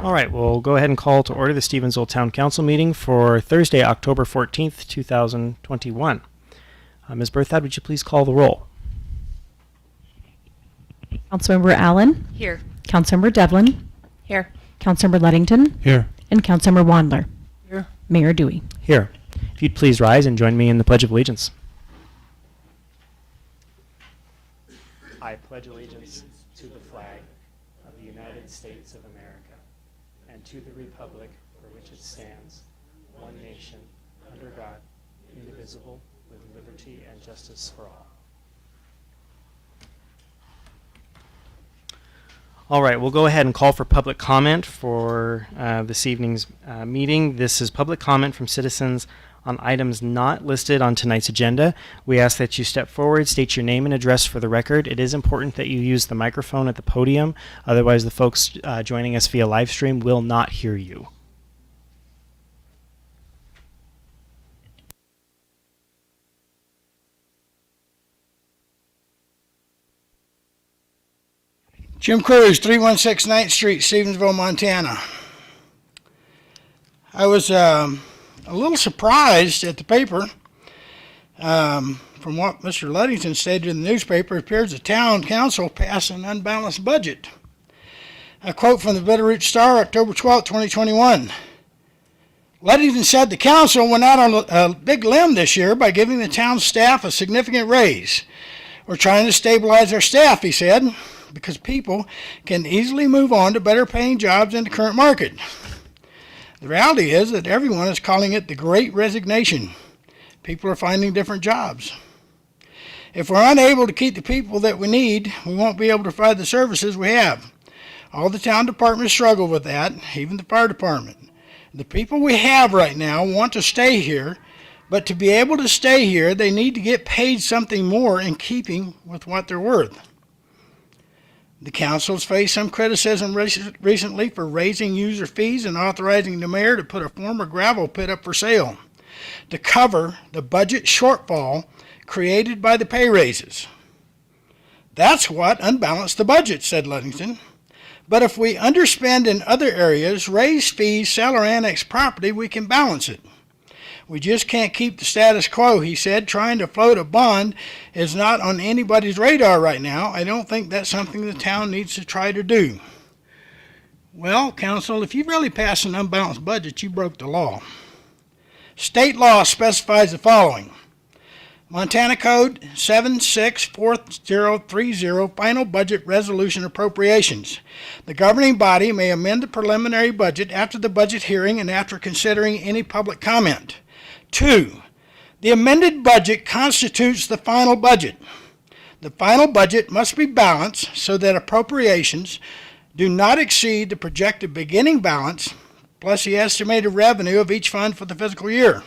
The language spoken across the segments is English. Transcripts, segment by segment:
All right, we'll go ahead and call to order the Stevensville Town Council meeting for Thursday, October 14th, 2021. Ms. Berthad, would you please call the roll? Councilmember Allen? Here. Councilmember Devlin? Here. Councilmember Ludington? Here. And Councilmember Wandler? Here. Mayor Dewey? Here. If you'd please rise and join me in the Pledge of Allegiance. I pledge allegiance to the flag of the United States of America and to the republic for which it stands, one nation, under God, indivisible, with liberty and justice for all. All right, we'll go ahead and call for public comment for this evening's meeting. This is public comment from citizens on items not listed on tonight's agenda. We ask that you step forward, state your name and address for the record. It is important that you use the microphone at the podium. Otherwise, the folks joining us via live stream will not hear you. Jim Cruz, 316 9th Street, Stevensville, Montana. I was a little surprised at the paper. From what Mr. Ludington stated in the newspaper, it appears the town council passed an unbalanced budget. A quote from the Bitterroot Star, October 12, 2021. Ludington said the council went out on a big limb this year by giving the town staff a significant raise. We're trying to stabilize our staff, he said, because people can easily move on to better paying jobs in the current market. The reality is that everyone is calling it the Great Resignation. People are finding different jobs. If we're unable to keep the people that we need, we won't be able to provide the services we have. All the town departments struggle with that, even the fire department. The people we have right now want to stay here, but to be able to stay here, they need to get paid something more in keeping with what they're worth. The council has faced some criticism recently for raising user fees and authorizing the mayor to put a former gravel pit up for sale to cover the budget shortfall created by the pay raises. That's what unbalanced the budget, said Ludington. But if we underspend in other areas, raise fees, sell or annex property, we can balance it. We just can't keep the status quo, he said. Trying to float a bond is not on anybody's radar right now. I don't think that's something the town needs to try to do. Well, council, if you really pass an unbalanced budget, you broke the law. State law specifies the following. Montana Code 764030, Final Budget Resolution Appropriations. The governing body may amend the preliminary budget after the budget hearing and after considering any public comment. 2. The amended budget constitutes the final budget. The final budget must be balanced so that appropriations do not exceed the projected beginning balance plus the estimated revenue of each fund for the fiscal year.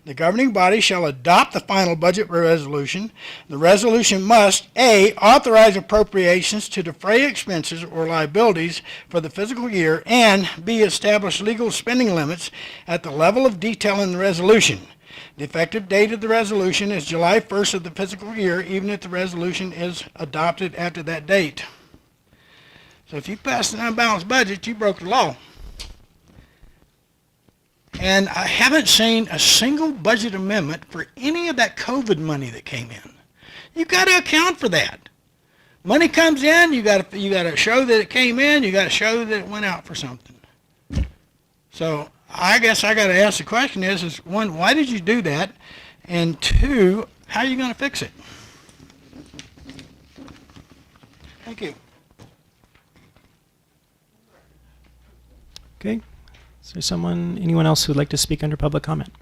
The governing body shall adopt the final budget resolution. The resolution must, A, authorize appropriations to defray expenses or liabilities for the fiscal year, and B, establish legal spending limits at the level of detail in the resolution. The effective date of the resolution is July 1st of the fiscal year, even if the resolution is adopted after that date. So if you passed an unbalanced budget, you broke the law. And I haven't seen a single budget amendment for any of that COVID money that came in. You've got to account for that. Money comes in, you got to show that it came in, you got to show that it went out for something. So I guess I got to ask the question is one, why did you do that? And two, how are you going to fix it? Thank you. Okay. Is there anyone else who would like to speak under public comment?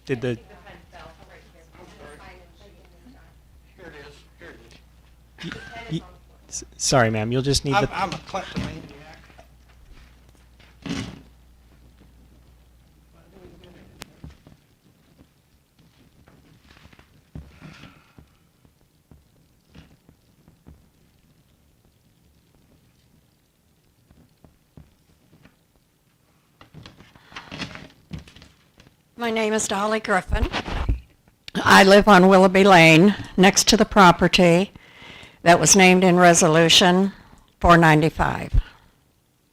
Did the... Here it is. Sorry, ma'am. You'll just need the... I'm a kleptomaniac. My name is Dolly Griffin. I live on Willoughby Lane, next to the property. that was named in Resolution 495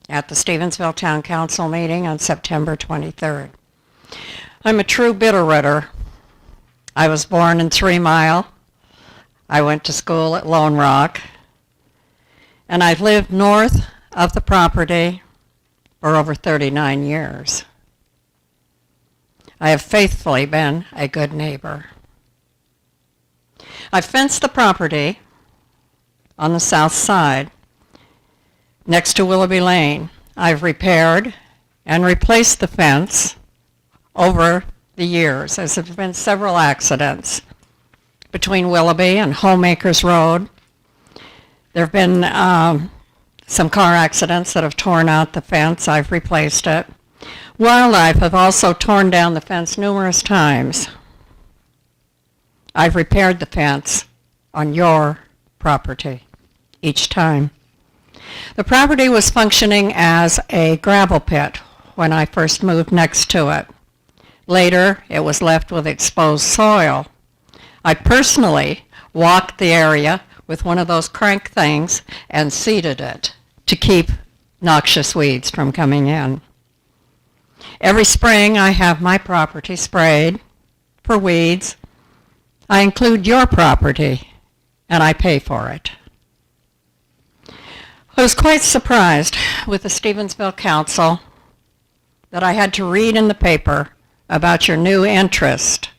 at the Stevensville Town Council meeting on September 23rd. I'm a true Bitterrooter. I was born in 3 Mile. I went to school at Lone Rock. And I've lived north of the property for over 39 years. I have faithfully been a good neighbor. I fenced the property on the south side next to Willoughby Lane. I've repaired and replaced the fence over the years, as there have been several accidents between Willoughby and Homeacres Road. There have been some car accidents that have torn out the fence. I've replaced it. Wildlife have also torn down the fence numerous times. I've repaired the fence on your property each time. The property was functioning as a gravel pit when I first moved next to it. Later, it was left with exposed soil. I personally walked the area with one of those crank things and seeded it to keep noxious weeds from coming in. Every spring, I have my property sprayed for weeds. I include your property, and I pay for it. I was quite surprised with the Stevensville Council that I had to read in the paper about your new interest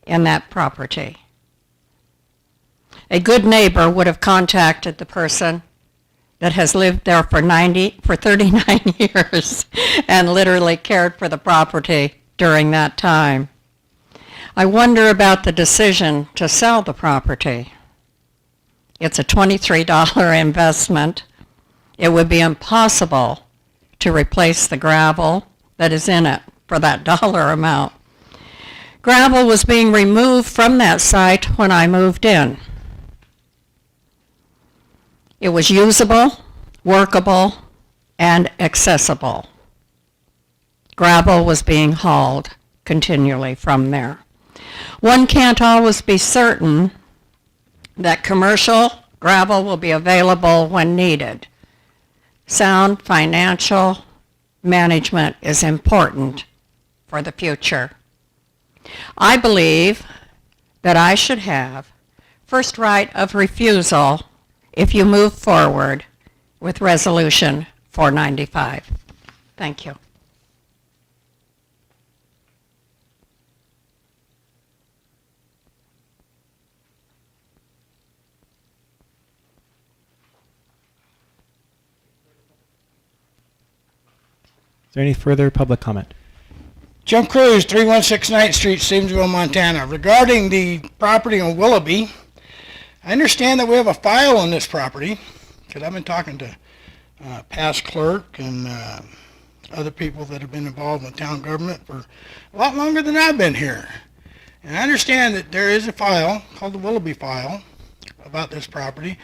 in that property. A good neighbor would have contacted the person that has lived there for 39 years and literally cared for the property during that time. I wonder about the decision to sell the property. It's a $23 investment. It would be impossible to replace the gravel that is in it for that dollar amount. Gravel was being removed from that site when I moved in. It was usable, workable, and accessible. Gravel was being hauled continually from there. One can't always be certain that commercial gravel will be available when needed. Sound financial management is important for the future. I believe that I should have first right of refusal if you move forward with Resolution 495. Thank you. Is there any further public comment? Jim Cruz, 316 9th Street, Stevensville, Montana. Regarding the property on Willoughby, I understand that we have a file on this property, because I've been talking to past clerk and other people that have been involved in town government for a lot longer than I've been here. And I understand that there is a file called the Willoughby file about this property,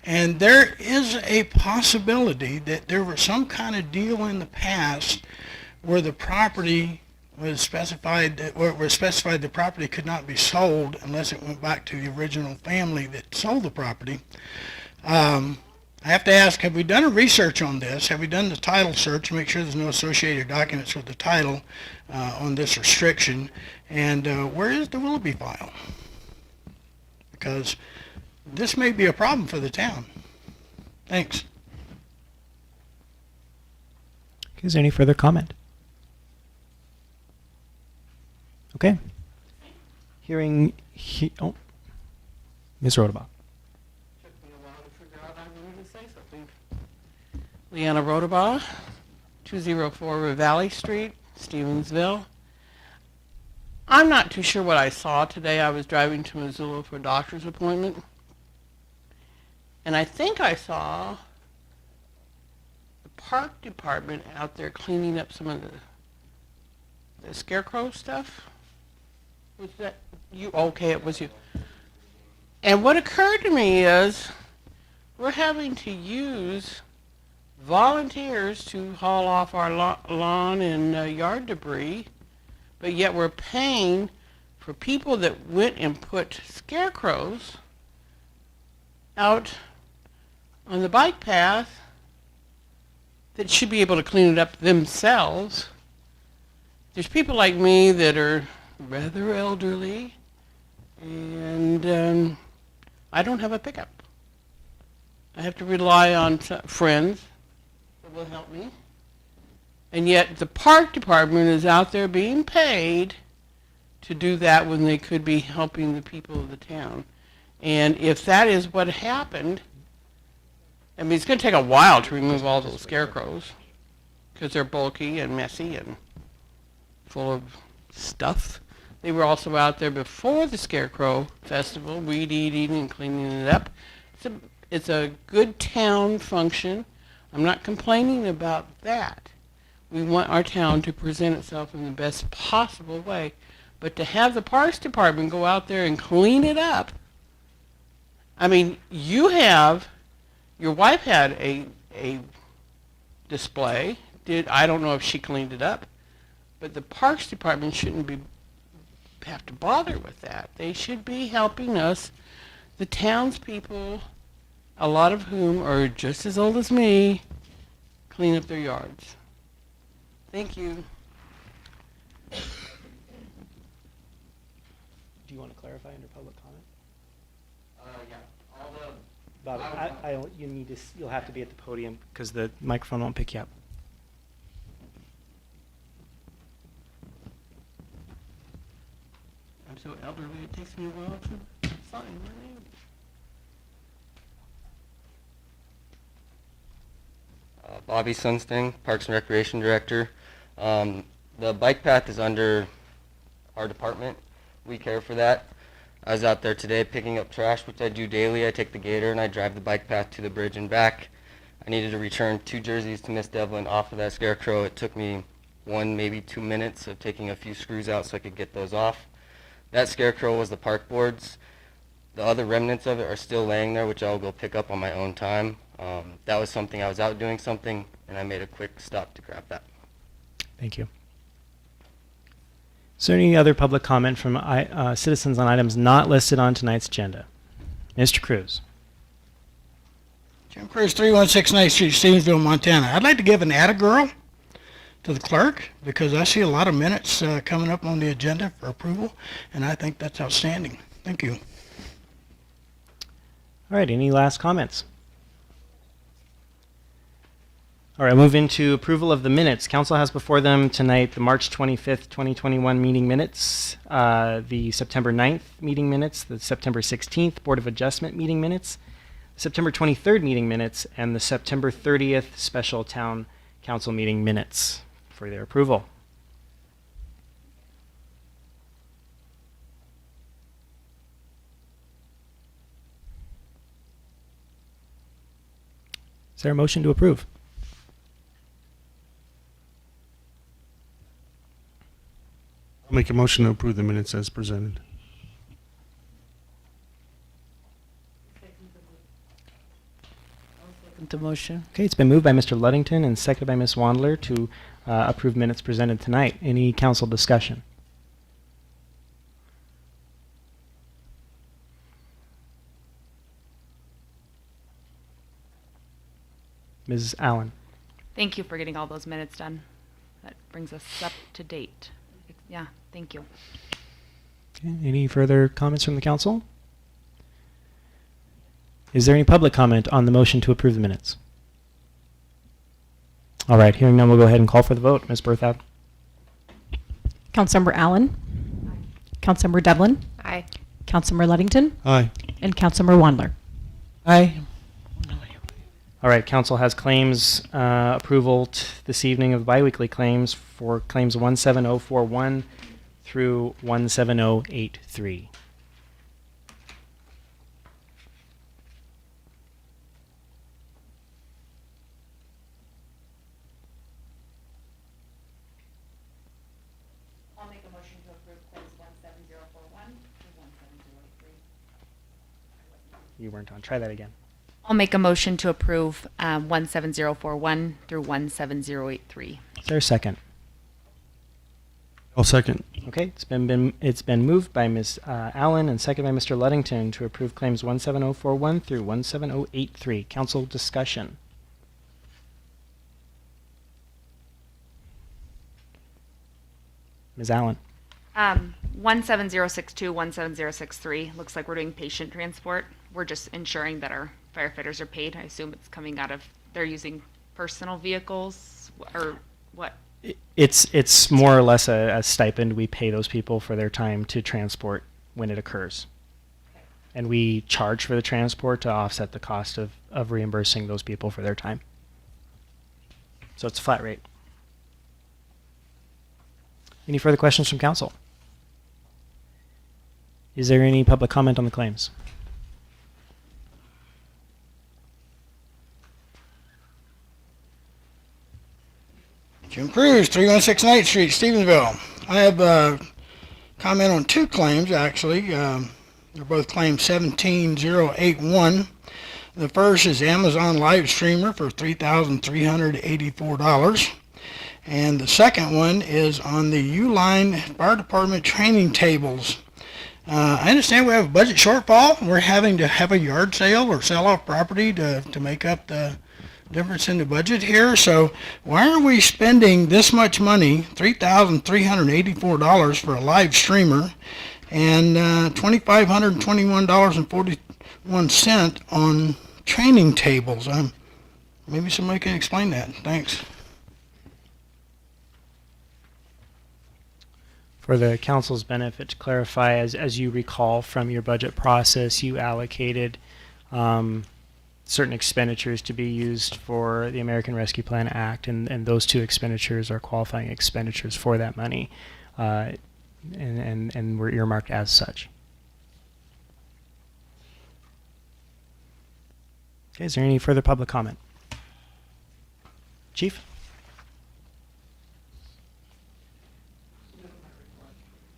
and there is a possibility that there was some kind of deal in the past where the property was specified, or it was specified the property could not be sold unless it went back to the original family that sold the property. I have to ask, have we done a research on this? Have we done the title search to make sure there's no associated documents with the title on this restriction? And where is the Willoughby file? Because this may be a problem for the town. Thanks. Is there any further comment? Okay. Hearing, Ms. Rodabaugh. Took me a while to figure out I wanted to say something. Leanna Rodabaugh, 204 Valley Street, Stevensville. I'm not too sure what I saw today. I was driving to Missoula for a doctor's appointment. And I think I saw the park department out there cleaning up some of the scarecrow stuff. Was that you? Okay, it was you. And what occurred to me is we're having to use volunteers to haul off our lawn and yard debris, but yet we're paying for people that went and put scarecrows out on the bike path that should be able to clean it up themselves. There's people like me that are rather elderly, and I don't have a pickup. I have to rely on friends that will help me. And yet the park department is out there being paid to do that when they could be helping the people of the town. And if that is what happened, I mean, it's going to take a while to remove all those scarecrows because they're bulky and messy and full of stuff. They were also out there before the Scarecrow Festival, weed eating and cleaning it up. It's a good town function. I'm not complaining about that. We want our town to present itself in the best possible way. But to have the Parks Department go out there and clean it up, I mean, your wife had a display. I don't know if she cleaned it up, but the Parks Department shouldn't have to bother with that. They should be helping us, the townspeople, a lot of whom are just as old as me, clean up their yards. Thank you. Do you want to clarify under public comment? Yeah. All the Bobby, you'll have to be at the podium because the microphone won't pick you up. I'm so elderly, it takes me a while to sign my name. Bobby Sunsting, Parks and Recreation Director. The bike path is under our department. We care for that. I was out there today picking up trash, which I do daily. I take the gator and I drive the bike path to the bridge and back. I needed to return 2 jerseys to Miss Devlin off of that scarecrow. It took me 1, maybe 2 minutes of taking a few screws out so I could get those off. That scarecrow was the park board's. The other remnants of it are still laying there, which I'll go pick up on my own time. That was something, I was out doing something, and I made a quick stop to grab that. Thank you. Is there any other public comment from citizens on items not listed on tonight's agenda? Mr. Cruz. Jim Cruz, 316 9th Street, Stevensville, Montana. I'd like to give an atta-girl to the clerk because I see a lot of minutes coming up on the agenda for approval, and I think that's outstanding. Thank you. All right, any last comments? All right, move into approval of the minutes. Council has before them tonight the March 25th, 2021 meeting minutes, the September 9th meeting minutes, the September 16th Board of Adjustment meeting minutes, September 23rd meeting minutes, and the September 30th Special Town Council meeting minutes for their approval. Is there a motion to approve? I'll make a motion to approve the minutes as presented. The motion. Okay, it's been moved by Mr. Luddington and seconded by Ms. Wandler to approve minutes presented tonight. Any council discussion? Ms. Allen. Thank you for getting all those minutes done. That brings us up to date. Yeah, thank you. Okay, any further comments from the council? Is there any public comment on the motion to approve the minutes? All right, hearing none, we'll go ahead and call for the vote. Ms. Berthoud? Councilmember Allen. Councilmember Devlin. Aye. Councilmember Luddington. Aye. And Councilmember Wandler. Aye. All right, council has claims approval this evening of biweekly claims for claims 17041 through 17083. I'll make a motion to approve claims 17041 through 17083. You weren't on. Try that again. I'll make a motion to approve 17041 through 17083. Is there a second? I'll second. Okay, it's been moved by Ms. Allen and seconded by Mr. Luddington to approve claims 17041 through 17083. Council discussion. Ms. Allen. 17062, 17063, looks like we're doing patient transport. We're just ensuring that our firefighters are paid. I assume it's coming out of, they're using personal vehicles, or what? It's more or less a stipend. We pay those people for their time to transport when it occurs. And we charge for the transport to offset the cost of reimbursing those people for their time. So it's a flat rate. Any further questions from council? Is there any public comment on the claims? Jim Cruz, 316 9th Street, Stevensville. I have a comment on two claims, actually. They're both claims 17081. The first is Amazon Live Streamer for $3,384. And the second one is on the Uline Fire Department training tables. I understand we have a budget shortfall. We're having to have a yard sale or sell off property to make up the difference in the budget here. So why are we spending this much money, $3,384 for a live streamer, and $2,521.41 on training tables? Maybe somebody can explain that. Thanks. For the council's benefit, to clarify, as you recall from your budget process, you allocated certain expenditures to be used for the American Rescue Plan Act, and those two expenditures are qualifying expenditures for that money, and were earmarked as such. Okay, is there any further public comment? Chief?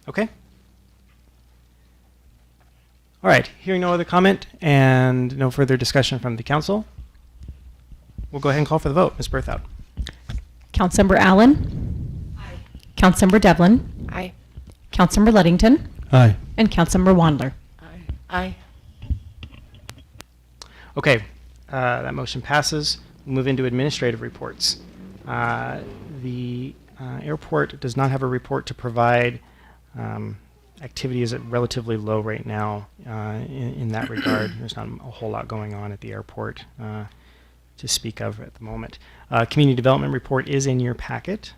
Okay. All right, hearing no other comment and no further discussion from the council, we'll go ahead and call for the vote. Ms. Berthoud. Councilmember Allen. Aye. Councilmember Devlin. Aye. Councilmember Luddington. Aye. And Councilmember Wandler. Aye. Okay, that motion passes. We'll move into administrative reports. The airport does not have a report to provide. Activity is relatively low right now in that regard. There's not a whole lot going on at the airport to speak of at the moment. Community development report is in your packet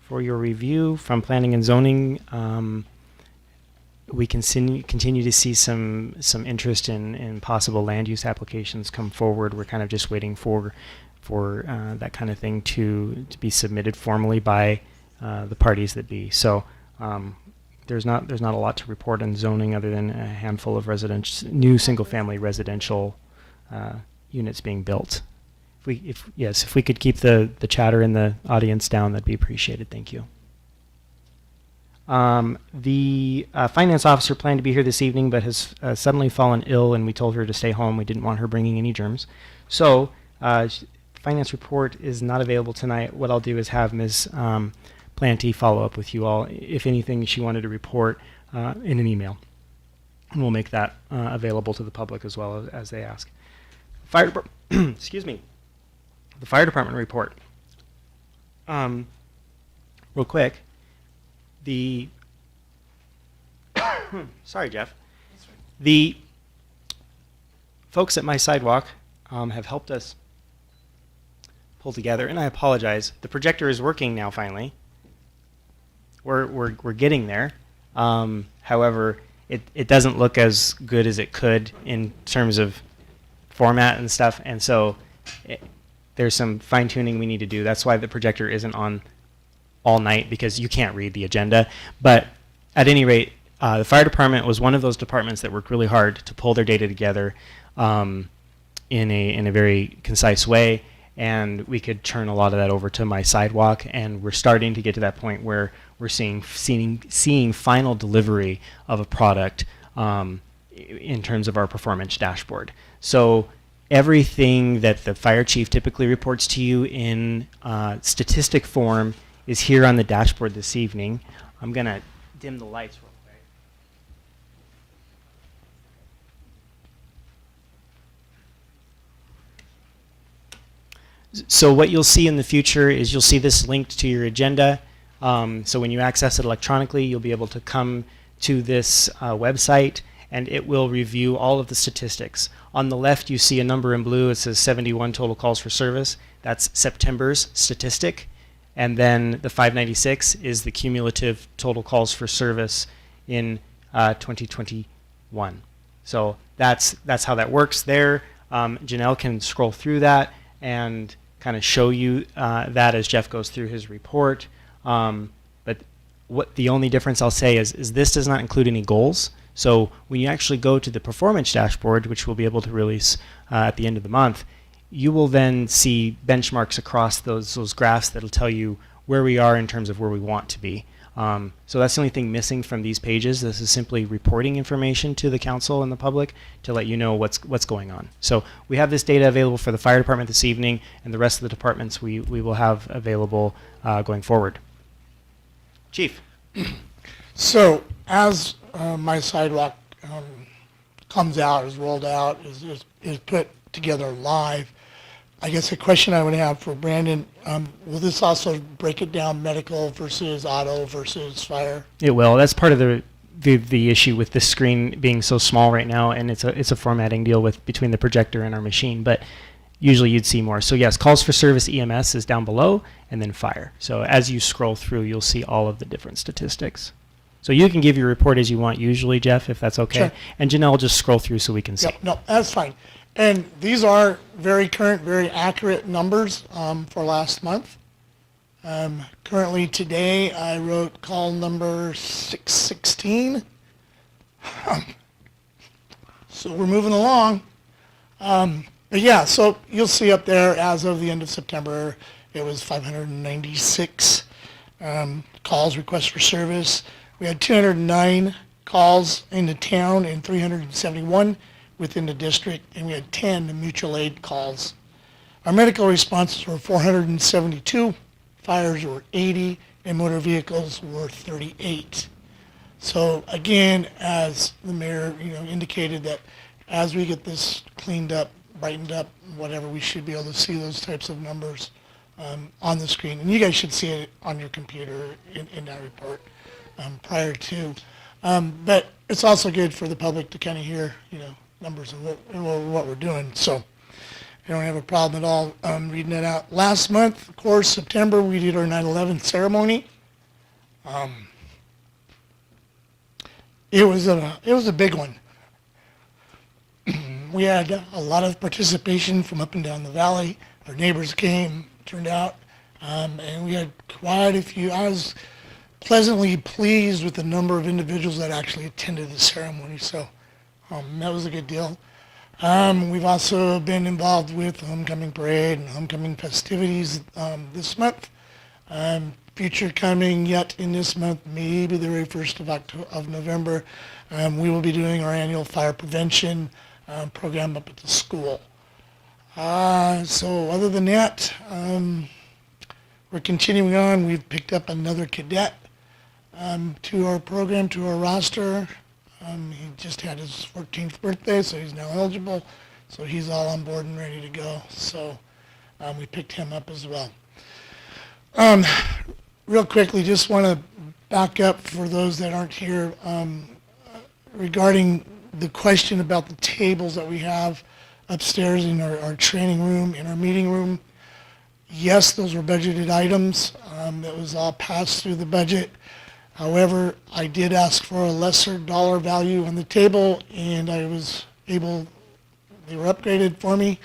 for your review. From planning and zoning, we continue to see some interest in possible land use applications come forward. We're kind of just waiting for that kind of thing to be submitted formally by the parties that be. So there's not a lot to report on zoning other than a handful of new single-family residential units being built. If we could keep the chatter in the audience down, that'd be appreciated. Thank you. The finance officer planned to be here this evening, but has suddenly fallen ill, and we told her to stay home. We didn't want her bringing any germs. So finance report is not available tonight. What I'll do is have Ms. Planty follow up with you all, if anything she wanted to report in an email. And we'll make that available to the public as well as they ask. Excuse me. The fire department report. Real quick, sorry, Jeff. The folks at My Sidewalk have helped us pull together, and I apologize. The projector is working now finally. We're getting there. However, it doesn't look as good as it could in terms of format and stuff, and so there's some fine tuning we need to do. That's why the projector isn't on all night, because you can't read the agenda. But at any rate, the fire department was one of those departments that worked really hard to pull their data together in a very concise way, and we could turn a lot of that over to My Sidewalk, and we're starting to get to that point where we're seeing final delivery of a product in terms of our performance dashboard. So everything that the fire chief typically reports to you in statistic form is here on the dashboard this evening. I'm going to dim the lights real quick. So what you'll see in the future is you'll see this linked to your agenda. So when you access it electronically, you'll be able to come to this website, and it will review all of the statistics. On the left, you see a number in blue. It says 71 total calls for service. That's September's statistic. And then the 596 is the cumulative total calls for service in 2021. So that's how that works there. Janelle can scroll through that and kind of show you that as Jeff goes through his report. But what the only difference I'll say is this does not include any goals. So when you actually go to the performance dashboard, which we'll be able to release at the end of the month, you will then see benchmarks across those graphs that'll tell you where we are in terms of where we want to be. So that's the only thing missing from these pages. This is simply reporting information to the council and the public to let you know what's going on. So we have this data available for the fire department this evening, and the rest of the departments we will have available going forward. Chief. So as my sidewalk comes out, is rolled out, is put together live, I guess a question I would have for Brandon, will this also break it down medical versus auto versus fire? It will. That's part of the issue with this screen being so small right now, and it's a formatting deal with between the projector and our machine. But usually you'd see more. So yes, calls for service EMS is down below, and then fire. So as you scroll through, you'll see all of the different statistics. So you can give your report as you want usually, Jeff, if that's okay. Sure. And Janelle will just scroll through so we can see. Yep, no, that's fine. And these are very current, very accurate numbers for last month. Currently today, I wrote call number 616. So we're moving along. But yeah, so you'll see up there as of the end of September, it was 596 calls, requests for service. We had 209 calls in the town and 371 within the district, and we had 10 mutual aid calls. Our medical responses were 472, fires were 80, and motor vehicles were 38. So again, as the mayor indicated, that as we get this cleaned up, brightened up, whatever, we should be able to see those types of numbers on the screen. And you guys should see it on your computer in that report prior to. But it's also good for the public to kind of hear, numbers of what we're doing. So I don't have a problem at all reading that out. Last month, of course, September, we did our 9/11 ceremony. It was a big one. We had a lot of participation from up and down the valley. Our neighbors came, turned out, and we had quite a few. I was pleasantly pleased with the number of individuals that actually attended the ceremony. So that was a good deal. We've also been involved with the homecoming parade and homecoming festivities this month. Future coming yet in this month, maybe the very 1st of November, we will be doing our annual fire prevention program up at the school. So other than that, we're continuing on. We've picked up another cadet to our program, to our roster. He just had his 14th birthday, so he's now eligible. So he's all on board and ready to go. So we picked him up as well. Real quickly, just want to back up for those that aren't here regarding the question about the tables that we have upstairs in our training room, in our meeting room. Yes, those were budgeted items. That was all passed through the budget. However, I did ask for a lesser dollar value on the table, and I was able, they were upgraded for me.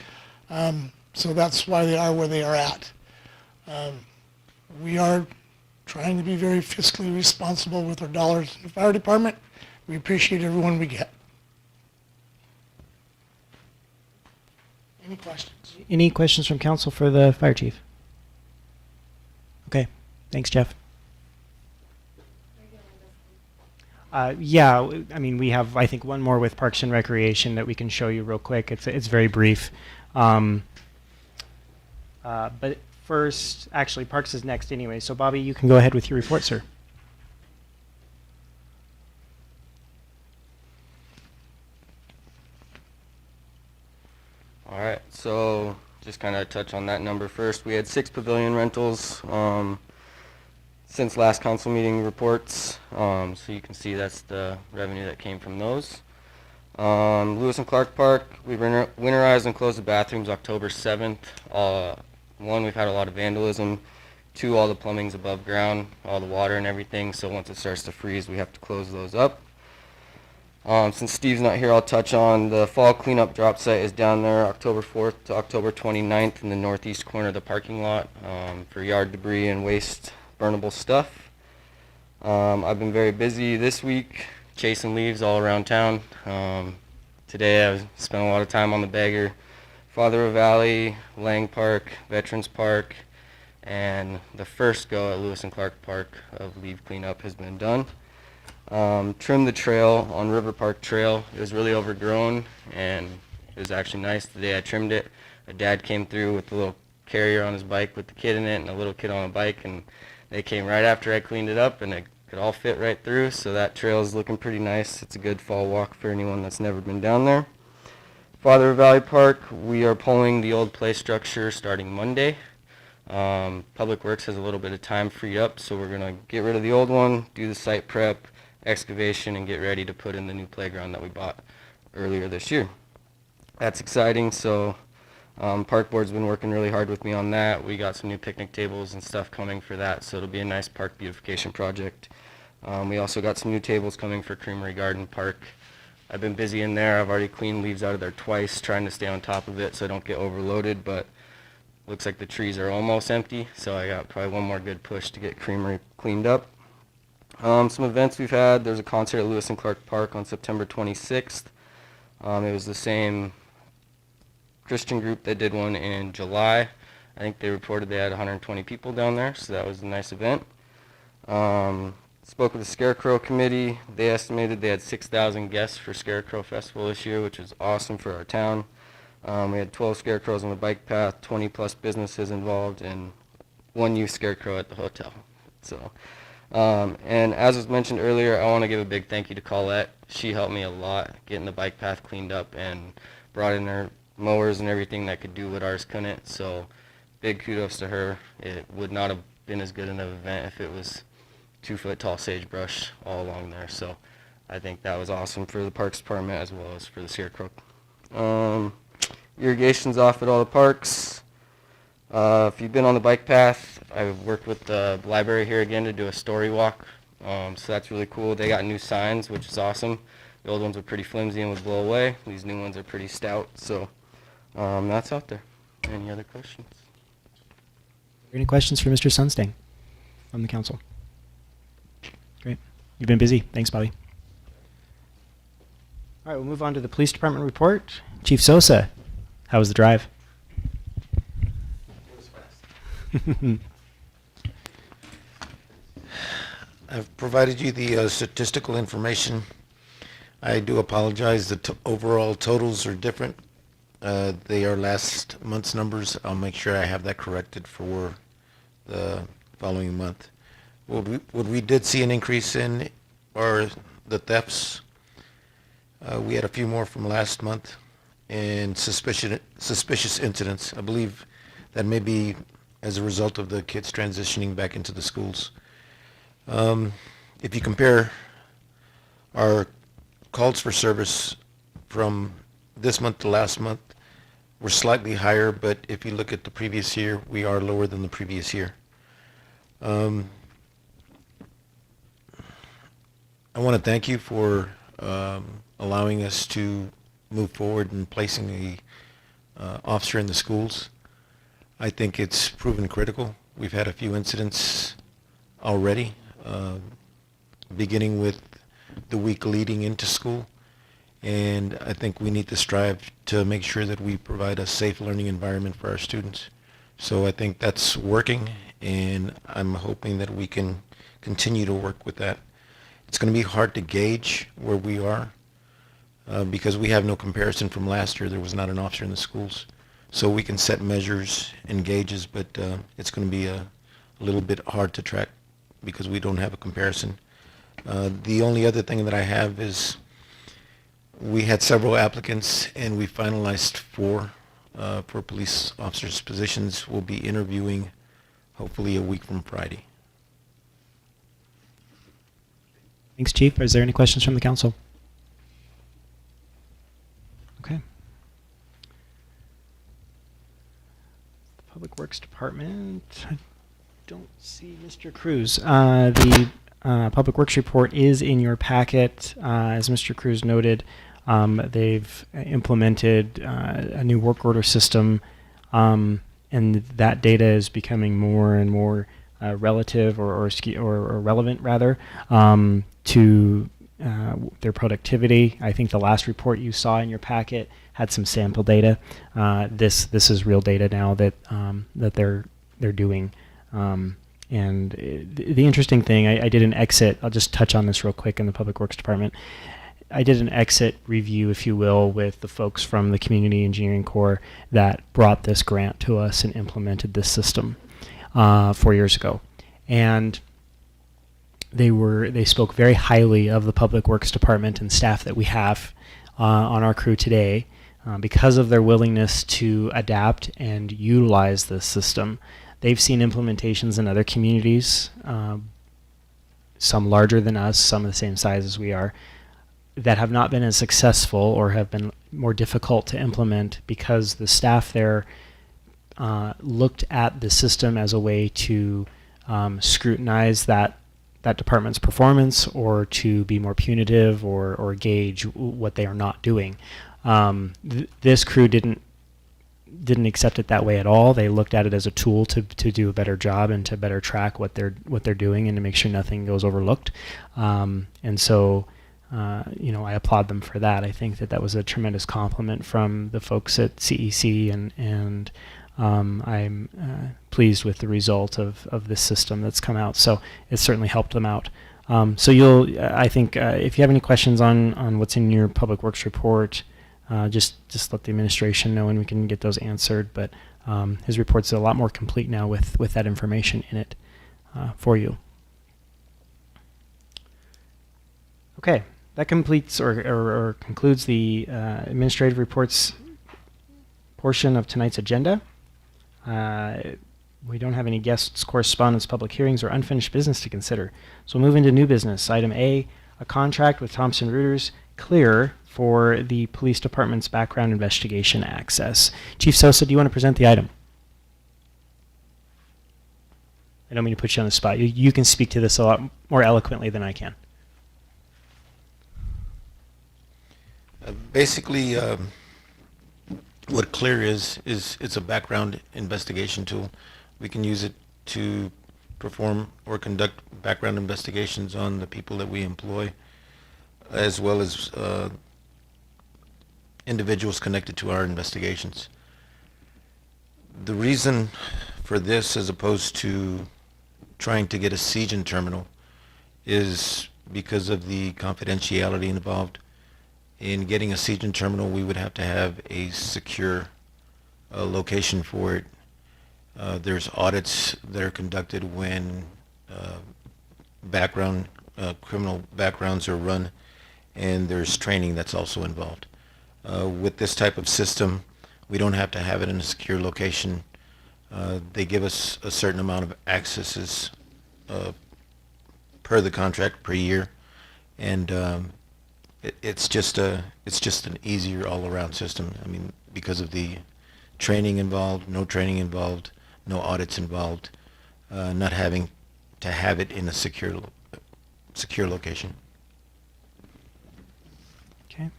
So that's why they are where they are at. We are trying to be very fiscally responsible with our dollars in the fire department. We appreciate everyone we get. Any questions? Any questions from council for the fire chief? Okay, thanks, Jeff. Yeah, I mean, we have, I think, one more with Parks and Recreation that we can show you real quick. It's very brief. But first. Actually, Parks is next anyway. So, Bobby, you can go ahead with your report, sir. All right, so just kind of touch on that number first. We had 6 pavilion rentals since last council meeting reports. So you can see that's the revenue that came from those. Lewis and Clark Park, we winterized and closed the bathrooms October 7th. One, we've had a lot of vandalism. 2, all the plumbing's above ground, all the water and everything. So once it starts to freeze, we have to close those up. Since Steve's not here, I'll touch on the fall cleanup drop site is down there October 4th to October 29th in the northeast corner of the parking lot for yard debris and waste burnable stuff. I've been very busy this week chasing leaves all around town. Today I spent a lot of time on the Bagger, Father River Valley, Lang Park, Veterans Park, and the first go at Lewis and Clark Park of leaf cleanup has been done. Trimmed the trail on River Park Trail. It was really overgrown, and it was actually nice the day I trimmed it. A dad came through with a little carrier on his bike with the kid in it and a little kid on a bike, and they came right after I cleaned it up, and it could all fit right through, so that trail is looking pretty nice. It's a good fall walk for anyone that's never been down there. Father River Valley Park, we are pulling the old play structure starting Monday. Public Works has a little bit of time freed up, so we're going to get rid of the old one, do the site prep, excavation, and get ready to put in the new playground that we bought earlier this year. That's exciting. So Park Board's been working really hard with me on that. We got some new picnic tables and stuff coming for that, so it'll be a nice park beautification project. We also got some new tables coming for Creamery Garden Park. I've been busy in there. I've already cleaned leaves out of there twice, trying to stay on top of it so I don't get overloaded, but looks like the trees are almost empty, so I got probably one more good push to get Creamery cleaned up. Some events we've had. There's a concert at Lewis and Clark Park on September 26th. It was the same Christian group that did one in July. I think they reported they had 120 people down there, so that was a nice event. Spoke with the Scarecrow Committee. They estimated they had 6,000 guests for Scarecrow Festival this year, which is awesome for our town. We had 12 scarecrows on the bike path, 20 plus businesses involved, and 1 youth scarecrow at the hotel. So. And as was mentioned earlier, I want to give a big thank you to Colette. She helped me a lot getting the bike path cleaned up and brought in her mowers and everything that could do what ours couldn't. So big kudos to her. It would not have been as good an event if it was 2-foot tall sagebrush all along there. So I think that was awesome for the Parks Department as well as for the Scarecrow. Irrigation's off at all the parks. If you've been on the bike path, I've worked with the library here again to do a story walk, so that's really cool. They got new signs, which is awesome. The old ones were pretty flimsy and would blow away. These new ones are pretty stout, so that's out there. Any other questions? Any questions for Mr. Sunstein from the council? Great. You've been busy. Thanks, Bobby. All right, we'll move on to the police department report. Chief Sosa, how was the drive? I've provided you the statistical information. I do apologize. The overall totals are different. They are last month's numbers. I'll make sure I have that corrected for the following month. What we did see an increase in are the thefts. We had a few more from last month, and suspicious incidents. I believe that may be as a result of the kids transitioning back into the schools. If you compare our calls for service from this month to last month, we're slightly higher, but if you look at the previous year, we are lower than the previous year. I want to thank you for allowing us to move forward in placing a officer in the schools. I think it's proven critical. We've had a few incidents already, beginning with the week leading into school, and I think we need to strive to make sure that we provide a safe learning environment for our students. So I think that's working, and I'm hoping that we can continue to work with that. It's going to be hard to gauge where we are because we have no comparison from last year. There was not an officer in the schools. so we can set measures and gauges, but it's going to be a little bit hard to track because we don't have a comparison. The only other thing that I have is we had several applicants and we finalized four for police officers positions. We'll be interviewing hopefully a week from Friday. Thanks, Chief. Is there any questions from the council? Okay. The Public Works Department. I don't see Mr. Cruz. The Public Works report is in your packet. As Mr. Cruz noted, they've implemented a new work order system, and that data is becoming more and more relative or relevant rather to their productivity. I think the last report you saw in your packet had some sample data. This is real data now that that they're doing. And the interesting thing, I did an exit. I'll just touch on this real quick in the Public Works Department. I did an exit review, if you will, with the folks from the Community Engineering Corps that brought this grant to us and implemented this system 4 years ago. And they spoke very highly of the Public Works Department and staff that we have on our crew today because of their willingness to adapt and utilize this system. They've seen implementations in other communities, some larger than us, some of the same size as we are, that have not been as successful or have been more difficult to implement because the staff there looked at the system as a way to scrutinize that department's performance or to be more punitive or gauge what they are not doing. This crew didn't accept it that way at all. They looked at it as a tool to do a better job and to better track what they're doing and to make sure nothing goes overlooked. And so, I applaud them for that. I think that was a tremendous compliment from the folks at CEC, and I'm pleased with the result of this system that's come out. So it's certainly helped them out. So I think, if you have any questions on what's in your Public Works report, just let the administration know and we can get those answered. But his report's a lot more complete now with that information in it for you. Okay, that completes or concludes the administrative reports portion of tonight's agenda. We don't have any guests, correspondence, public hearings, or unfinished business to consider. So we'll move into new business. Item A, a contract with Thomson Reuters Clear for the police department's background investigation access. Chief Sosa, do you want to present the item? I don't mean to put you on the spot. You can speak to this a lot more eloquently than I can. Basically, what Clear is it's a background investigation tool. We can use it to perform or conduct background investigations on the people that we employ, as well as individuals connected to our investigations. The reason for this, as opposed to trying to get a siege terminal, is because of the confidentiality involved. In getting a siege terminal, we would have to have a secure location for it. There's audits that are conducted when criminal backgrounds are run, and there's training that's also involved. With this type of system, we don't have to have it in a secure location. They give us a certain amount of accesses per the contract per year, and it's just an easier all-around system. I mean, because of the training involved, no training involved, no audits involved, not having to have it in a secure location. Okay.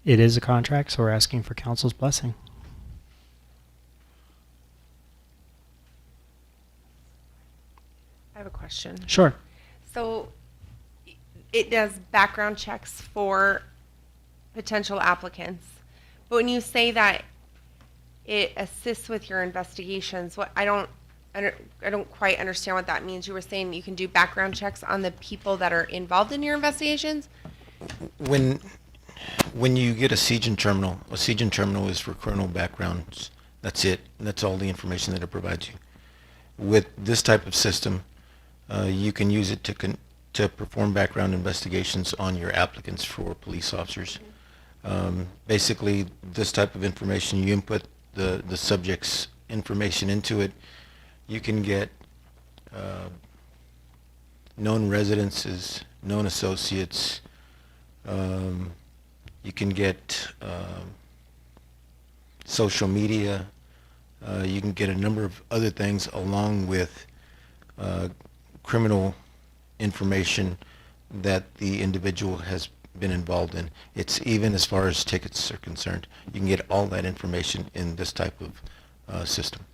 It is a contract, so we're asking for council's blessing. I have a question. Sure. So it does background checks for potential applicants, but when you say that it assists with your investigations, I don't quite understand what that means. You were saying you can do background checks on the people that are involved in your investigations? When you get a Siegen terminal is for criminal backgrounds. That's it. That's all the information that it provides you. With this type of system, you can use it to perform background investigations on your applicants for police officers. Basically, this type of information, you input the subject's information into it, you can get known residences, known associates, you can get social media, you can get a number of other things along with criminal information that the individual has been involved in. It's even as far as tickets are concerned. You can get all that information in this type of system.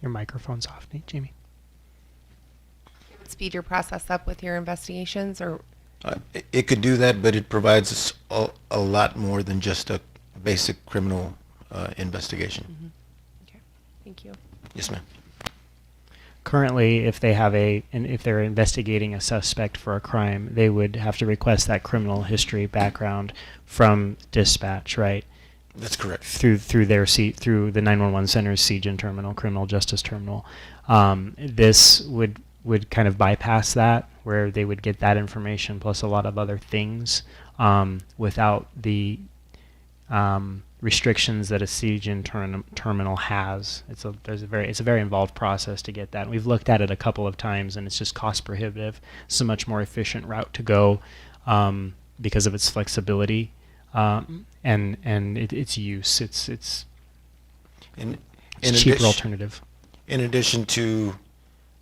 Your microphone's off, Nate, Jamie. It would speed your process up with your investigations, or It could do that, but it provides us a lot more than just a basic criminal investigation. okay, thank you. Yes, ma'am. Currently, if they're investigating a suspect for a crime, they would have to request that criminal history background from dispatch, right? That's correct. Through the 911 center's Siegen terminal, criminal justice terminal. This would kind of bypass that, where they would get that information plus a lot of other things without the restrictions that a Siegen terminal has. It's a very involved process to get that. We've looked at it a couple of times, and it's just cost prohibitive. It's a much more efficient route to go because of its flexibility and its use. It's a cheaper alternative. In addition to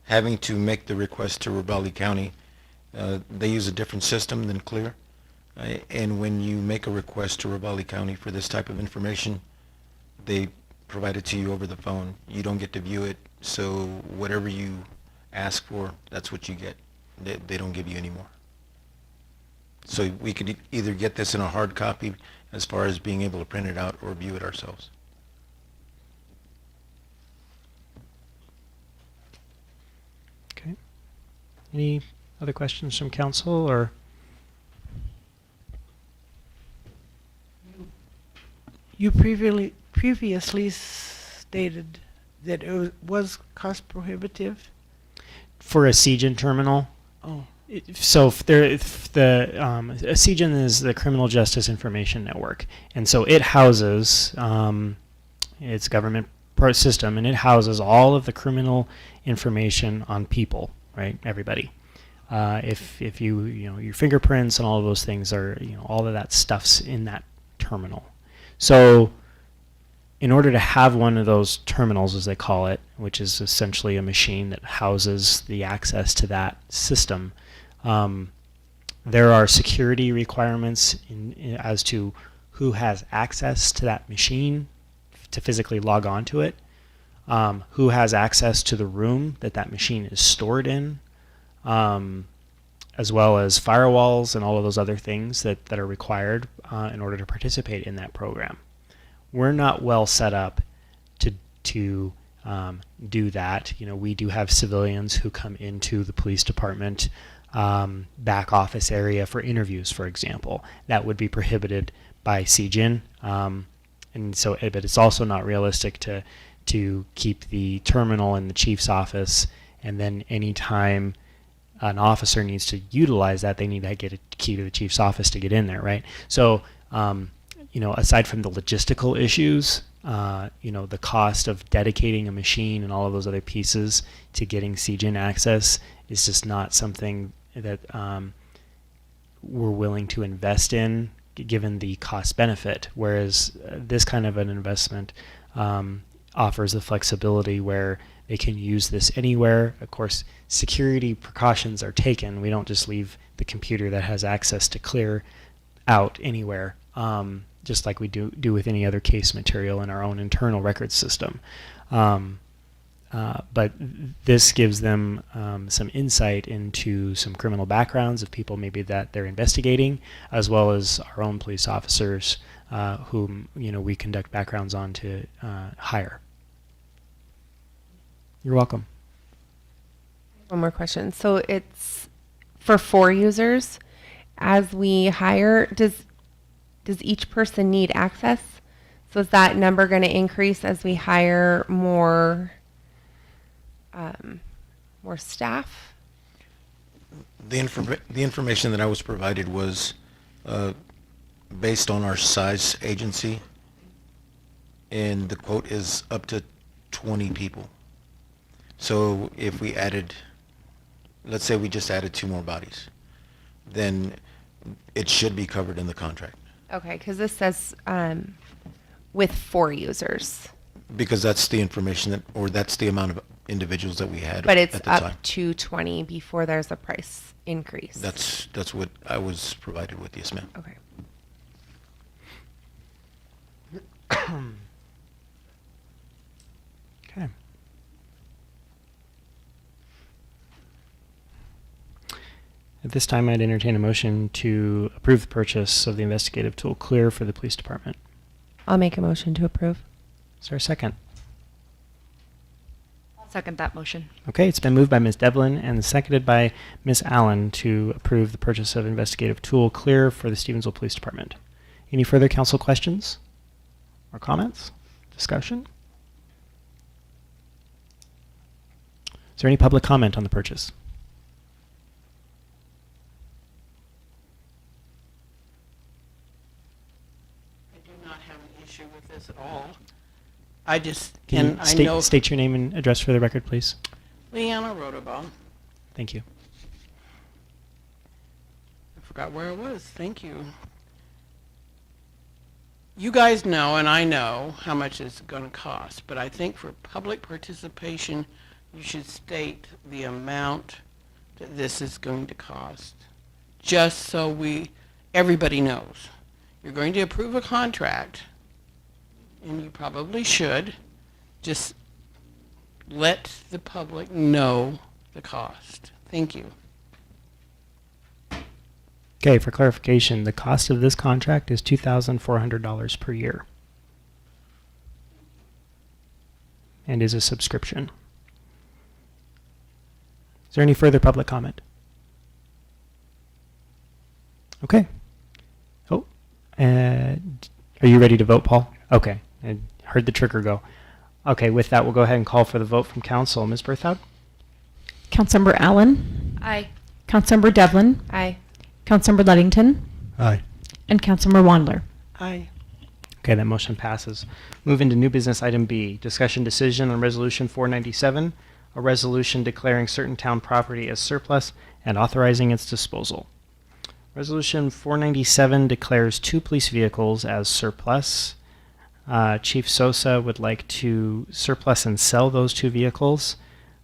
having to make the request to Ravalli County, they use a different system than Clear. And when you make a request to Ravalli County for this type of information, they provide it to you over the phone. You don't get to view it, so whatever you ask for, that's what you get. They don't give you any more. So we could either get this in a hard copy as far as being able to print it out or view it ourselves. Okay. Any other questions from council or? You previously stated that it was cost prohibitive. For a Siegen terminal? Oh. So a Siegen is the Criminal Justice Information Network, and so it houses its government system, and it houses all of the criminal information on people, right? Everybody. If your fingerprints and all of those things are, all of that stuff's in that terminal. So in order to have one of those terminals, as they call it, which is essentially a machine that houses the access to that system, there are security requirements as to who has access to that machine to physically log on to it, who has access to the room that machine is stored in, as well as firewalls and all of those other things that are required in order to participate in that program. We're not well set up to do that. We do have civilians who come into the police department back office area for interviews, for example. That would be prohibited by Siegen, and so, but it's also not realistic to keep the terminal in the chief's office, and then anytime an officer needs to utilize that, they need to get a key to the chief's office to get in there, right? So, aside from the logistical issues, the cost of dedicating a machine and all of those other pieces to getting Siegen access is just not something that we're willing to invest in, given the cost benefit. Whereas this kind of an investment offers the flexibility where they can use this anywhere. Of course, security precautions are taken. We don't just leave the computer that has access to Clear out anywhere, just like we do with any other case material in our own internal records system. But this gives them some insight into some criminal backgrounds of people maybe that they're investigating, as well as our own police officers whom we conduct backgrounds on to hire. You're welcome. One more question. So it's for 4 users. As we hire, does each person need access? So is that number going to increase as we hire more staff? The information that I was provided was based on our size agency, and the quote is up to 20 people. So if we added, let's say we just added 2 more bodies, then it should be covered in the contract. Okay, because this says with 4 users. Because that's the information that's the amount of individuals that we had But it's at the up time. to 20 before there's a price increase. That's what I was provided with, yes, ma'am. Okay. Okay. At this time, I'd entertain a motion to approve the purchase of the investigative tool Clear for the police department. I'll make a motion to approve. Is there a second? I'll second that motion. Okay, it's been moved by Ms. Devlin and seconded by Ms. Allen to approve the purchase of investigative tool Clear for the Stevensville Police Department. Any further council questions or comments? Discussion? Is there any public comment on the purchase? I do not have an issue with this at all. I just, Can and you I know state your name and address for the record, please? Leanna Rodabaugh. Thank you. I forgot where it was. Thank you. You guys know, and I know, how much it's going to cost, but I think for public participation, you should state the amount that this is going to cost, just so everybody knows. You're going to approve a contract, and you probably should just let the public know the cost. Thank you. Okay, for clarification, the cost of this contract is $2,400 per year and is a subscription. Is there any further public comment? Okay. Oh, are you ready to vote, Paul? Okay, I heard the trigger go. Okay, with that, we'll go ahead and call for the vote from council. Ms. Berthoud? Councilmember Allen, Aye. Councilmember Devlin, Aye. Councilmember Ludington, Aye. and Councilmember Wandler. Aye. Okay, that motion passes. Move into new business item B, discussion decision on resolution 497, a resolution declaring certain town property as surplus and authorizing its disposal. Resolution 497 declares 2 police vehicles as surplus. Chief Sosa would like to surplus and sell those 2 vehicles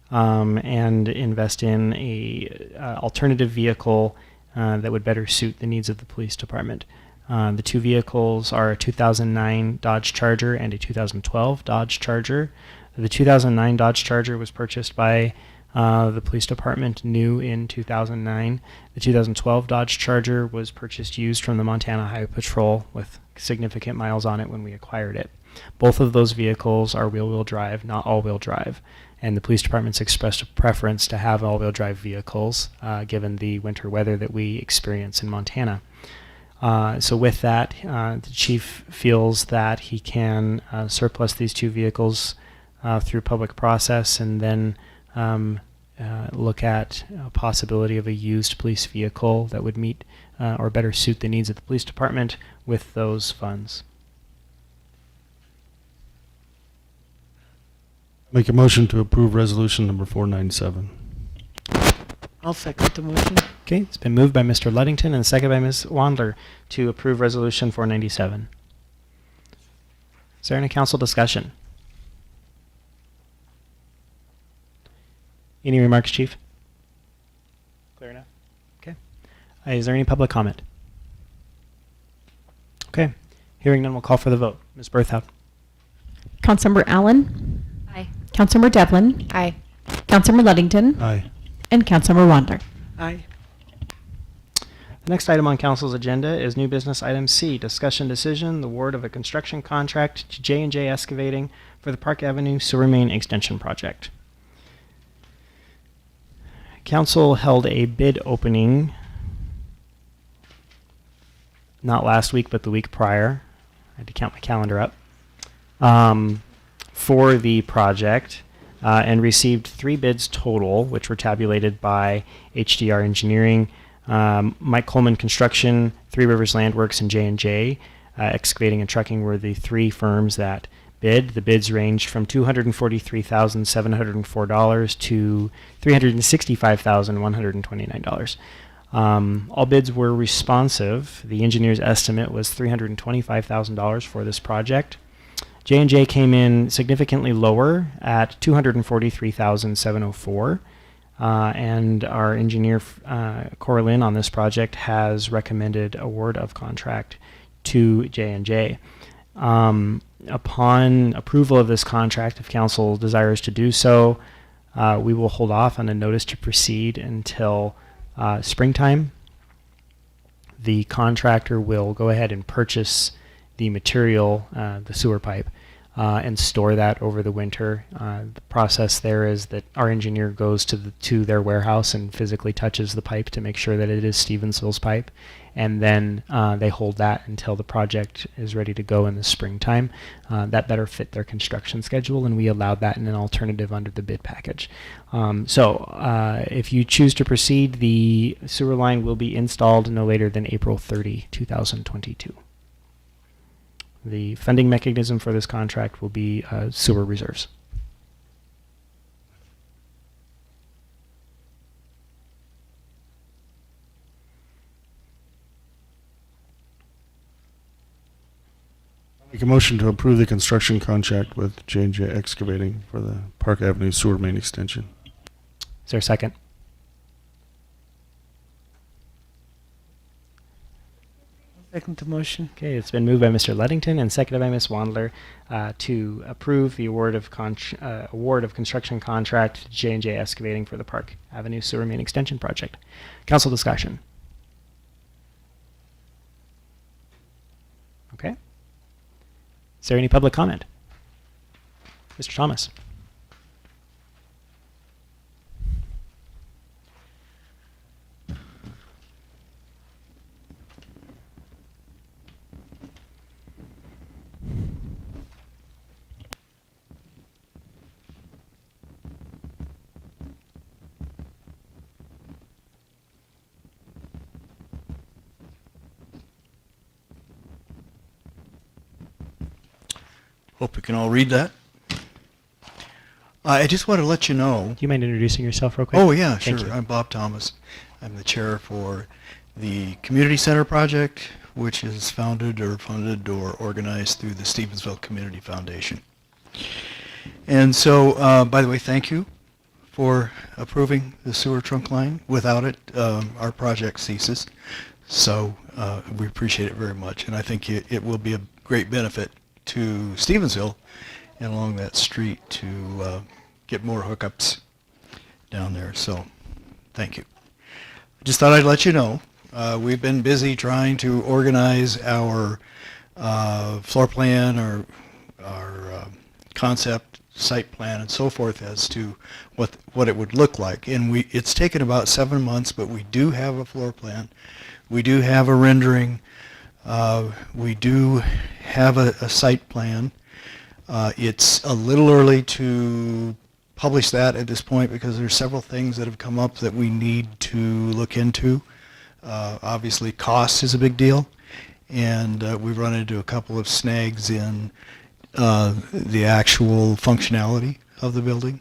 and invest in a alternative vehicle that would better suit the needs of the police department. The 2 vehicles are a 2009 Dodge Charger and a 2012 Dodge Charger. The 2009 Dodge Charger was purchased by the police department new in 2009. The 2012 Dodge Charger was purchased used from the Montana Highway Patrol with significant miles on it when we acquired it. Both of those vehicles are wheel-wheel drive, not all-wheel drive, and the police department's expressed a preference to have all-wheel drive vehicles given the winter weather that we experience in Montana. So with that, the chief feels that he can surplus these 2 vehicles through public process and then look at a possibility of a used police vehicle that would meet or better suit the needs of the police department with those funds. Make a motion to approve resolution number 497. I'll second the motion. Okay, it's been moved by Mr. Ludington and seconded by Ms. Wandler to approve resolution 497. Is there any council discussion? Any remarks, Chief? Clear enough? Okay. Is there any public comment? Okay. Hearing none, we'll call for the vote. Ms. Berthoud? Councilmember Allen, Aye. Councilmember Devlin, Aye. Councilmember Ludington, Aye. and Councilmember Wandler. Aye. The next item on council's agenda is new business item C, discussion decision, the award of a construction contract to J&J Excavating for the Park Avenue Sewer Main Extension Project. Council held a bid opening not last week, but the week prior. I had to count my calendar up. For the project and received 3 bids total, which were tabulated by HDR Engineering, Mike Coleman Construction, Three Rivers Landworks, and J&J Excavating and Trucking were the 3 firms that bid. The bids ranged from $243,704 to $365,129. All bids were responsive. The engineer's estimate was $325,000 for this project. J&J came in significantly lower at $243,704. And our engineer, Cora Lynn, on this project has recommended award of contract to J&J. Upon approval of this contract, if council desires to do so, we will hold off on a notice to proceed until springtime. The contractor will go ahead and purchase the material, the sewer pipe, and store that over the winter. The process there is that our engineer goes to their warehouse and physically touches the pipe to make sure that it is Stevensville's pipe, and then they hold that until the project is ready to go in the springtime. That better fit their construction schedule, and we allowed that in an alternative under the bid package. If you choose to proceed, the sewer line will be installed no later than April 30, 2022. The funding mechanism for this contract will be sewer reserves. Make a motion to approve the construction contract with J&J Excavating for the Park Avenue Sewer Main Extension. Is there a second? Second the motion. Okay, it's been moved by Mr. Ludington and seconded by Ms. Wandler to approve the award of construction contract to J&J Excavating for the Park Avenue Sewer Main Extension Project. Council discussion. Okay. Is there any public comment? Mr. Thomas. Hope you can all read that. I just want to let you know. Do you mind introducing yourself real quick? Oh, yeah, Thank sure. you. I'm Bob Thomas. I'm the chair for the Community Center Project, which is founded or funded or organized through the Stevensville Community Foundation. And so, by the way, thank you for approving the sewer trunk line. Without it, our project ceases. So we appreciate it very much. And I think it will be a great benefit to Stevensville and along that street to get more hookups down there. So thank you. I just thought I'd let you know. We've been busy trying to organize our floor plan, our concept, site plan, and so forth as to what it would look like. And it's taken about 7 months, but we do have a floor plan. We do have a rendering. We do have a site plan. It's a little early to publish that at this point because there's several things that have come up that we need to look into. Obviously, cost is a big deal, and we've run into a couple of snags in the actual functionality of the building.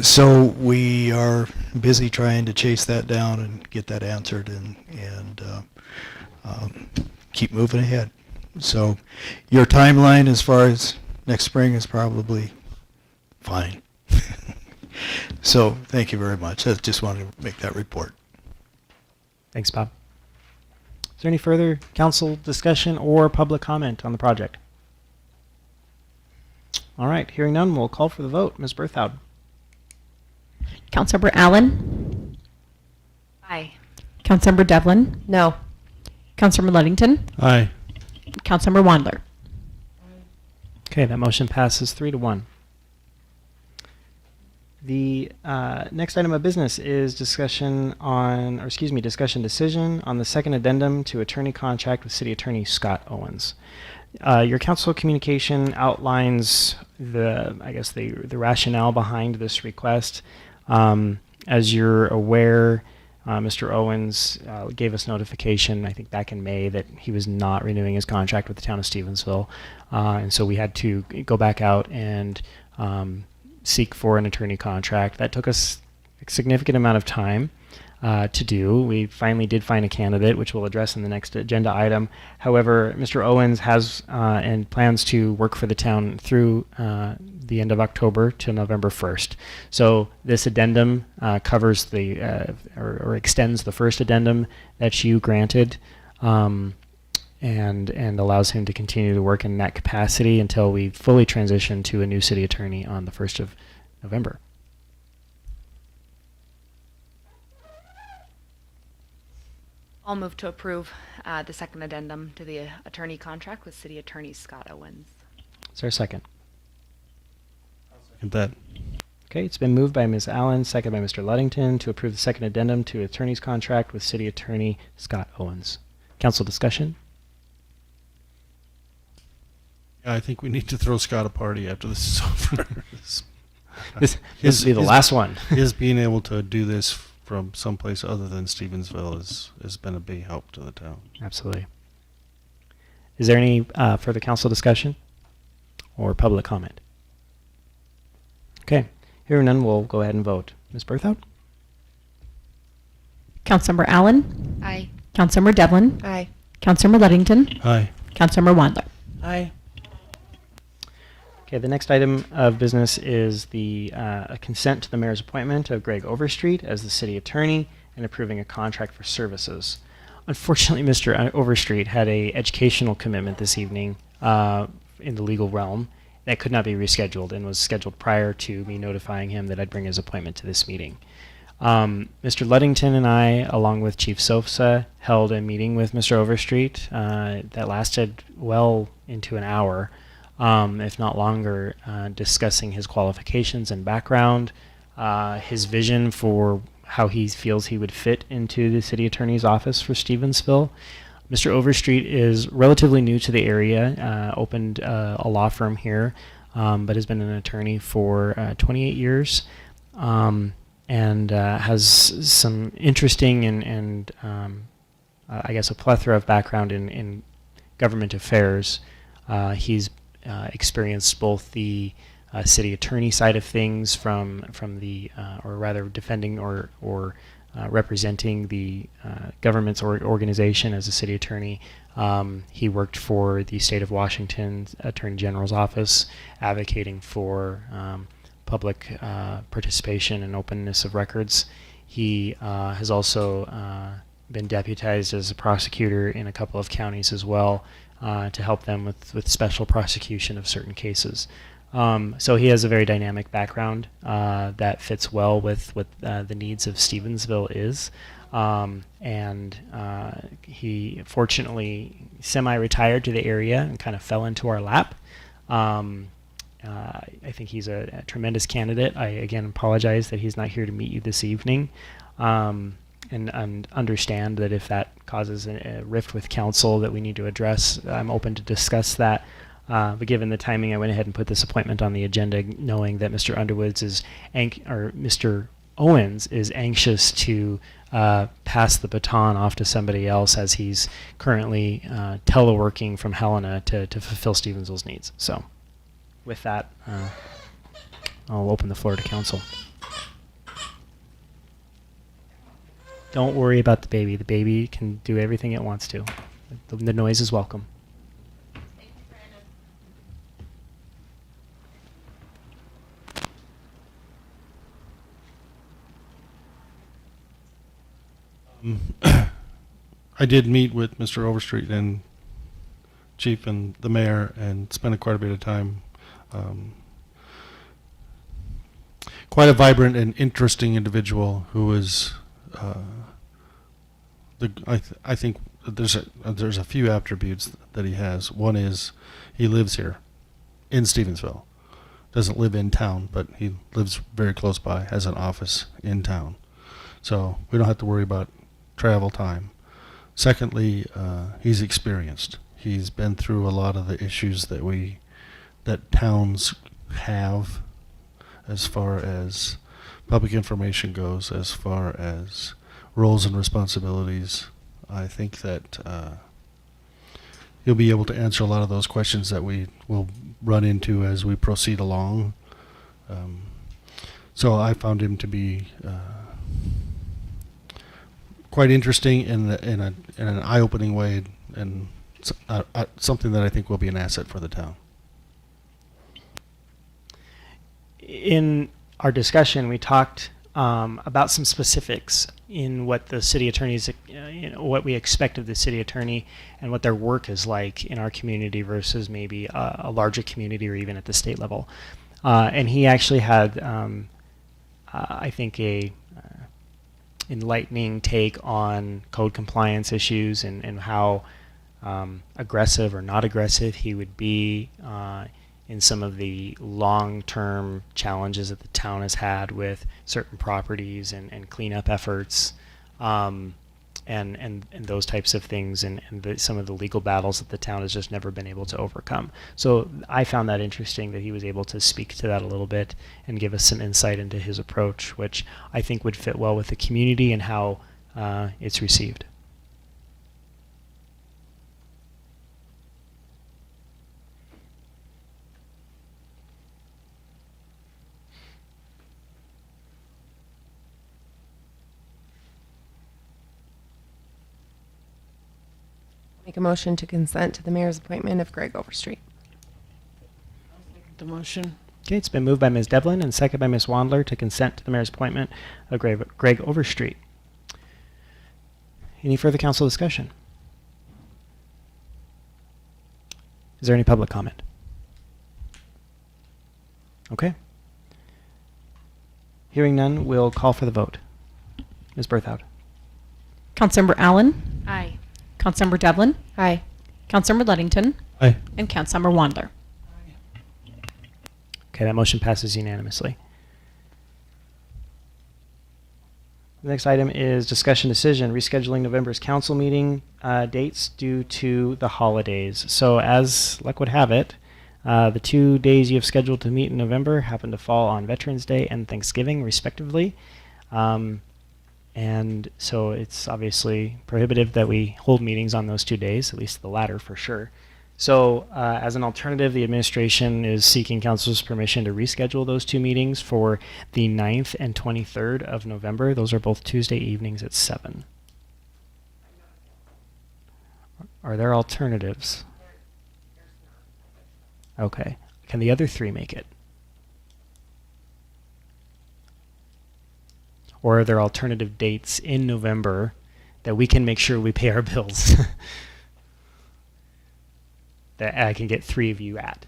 So we are busy trying to chase that down and get that answered and keep moving ahead. So your timeline as far as next spring is probably fine. So thank you very much. I just wanted to make that report. Thanks, Bob. Is there any further council discussion or public comment on the project? All right, hearing none, we'll call for the vote. Ms. Berthoud. Councilmember Allen. Aye. Councilmember Devlin, No. Councilmember Ludington, Aye. Councilmember Wandler. Okay, that motion passes 3-1. The next item of business is discussion decision on the second addendum to attorney contract with City Attorney Scott Owens. Your council communication outlines the rationale behind this request. As you're aware, Mr. Owens gave us notification, I think back in May, that he was not renewing his contract with the town of Stevensville. And so we had to go back out and seek for an attorney contract. That took us a significant amount of time to do. We finally did find a candidate, which we'll address in the next agenda item. However, Mr. Owens has and plans to work for the town through the end of October to November 1st. So this addendum covers or extends the first addendum that you granted, and allows him to continue to work in that capacity until we fully transition to a new city attorney on the 1st of November. I'll move to approve the second addendum to the attorney contract with City Attorney Scott Owens. Is there a second? Second that. Okay, it's been moved by Ms. Allen, second by Mr. Ludington, to approve the second addendum to attorney's contract with City Attorney Scott Owens. Council discussion? Yeah, I think we need to throw Scott a party after this is over. This will be the last one. His being able to do this from someplace other than Stevensville has been a big help to the town. Absolutely. Is there any further council discussion or public comment? Okay, hearing none, we'll go ahead and vote. Ms. Berthoud? Councilmember Allen, Aye. Councilmember Devlin, Aye. Councilmember Ludington, Aye. Councilmember Wandler. Aye. Okay, the next item of business is the consent to the mayor's appointment of Greg Overstreet as the city attorney and approving a contract for services. Unfortunately, Mr. Overstreet had a educational commitment this evening in the legal realm that could not be rescheduled and was scheduled prior to me notifying him that I'd bring his appointment to this meeting. Mr. Ludington and I, along with Chief Sosa, held a meeting with Mr. Overstreet that lasted well into an hour, if not longer, discussing his qualifications and background, his vision for how he feels he would fit into the city attorney's office for Stevensville. Mr. Overstreet is relatively new to the area, opened a law firm here, but has been an attorney for 28 years, and has some interesting and I guess a plethora of background in government affairs. He's experienced both the city attorney side of things from the or rather defending or representing the government's organization as a city attorney. He worked for the state of Washington's Attorney General's office, advocating for public participation and openness of records. He has also been deputized as a prosecutor in a couple of counties as well, to help them with special prosecution of certain cases. So he has a very dynamic background that fits well with what the needs of Stevensville is. And he fortunately semi-retired to the area and kind of fell into our lap. I think he's a tremendous candidate. I again apologize that he's not here to meet you this evening, and understand that if that causes a rift with council that we need to address, I'm open to discuss that. But given the timing, I went ahead and put this appointment on the agenda, knowing that Mr. Mr. Owens is anxious to pass the baton off to somebody else, as he's currently teleworking from Helena to fulfill Stevensville's needs. So, with that, I'll open the floor to council. Don't worry about the baby. The baby can do everything it wants to. The noise is welcome. I did meet with Mr. Overstreet and Chief and the mayor and spent quite a bit of time. Quite a vibrant and interesting individual who is I think there's a few attributes that he has. One is he lives here in Stevensville. Doesn't live in town, but he lives very close by, has an office in town. So we don't have to worry about travel time. Secondly, he's experienced. He's been through a lot of the issues that towns have as far as public information goes, as far as roles and responsibilities. I think that he'll be able to answer a lot of those questions that we will run into as we proceed along. So I found him to be quite interesting in an eye-opening way, and something that I think will be an asset for the town. In our discussion, we talked about some specifics in what the city attorney's, what we expect of the city attorney and what their work is like in our community versus maybe a larger community or even at the state level. And he actually had, I think, a enlightening take on code compliance issues and how aggressive or not aggressive he would be in some of the long-term challenges that the town has had with certain properties and cleanup efforts, and those types of things, and some of the legal battles that the town has just never been able to overcome. So I found that interesting that he was able to speak to that a little bit and give us some insight into his approach, which I think would fit well with the community and how it's received. Make a motion to consent to the mayor's appointment of Greg Overstreet. The motion. Okay, it's been moved by Ms. Devlin and seconded by Ms. Wandler to consent to the mayor's appointment of Greg Overstreet. Any further council discussion? Is there any public comment? Okay. Hearing none, we'll call for the vote. Ms. Berthoud. Councilmember Allen, Aye. Councilmember Devlin, Aye. Councilmember Ludington, Aye. and Councilmember Wandler. Okay, that motion passes unanimously. The next item is discussion decision, rescheduling November's council meeting dates due to the holidays. So as luck would have it, the 2 days you have scheduled to meet in November happen to fall on Veterans Day and Thanksgiving, respectively. And so it's obviously prohibitive that we hold meetings on those 2 days, at least the latter for sure. So as an alternative, the administration is seeking council's permission to reschedule those 2 meetings for the 9th and 23rd of November. Those are both Tuesday evenings at 7. Are there alternatives? Okay. Can the other 3 make it? Or are there alternative dates in November that we can make sure we pay our bills? That I can get 3 of you at.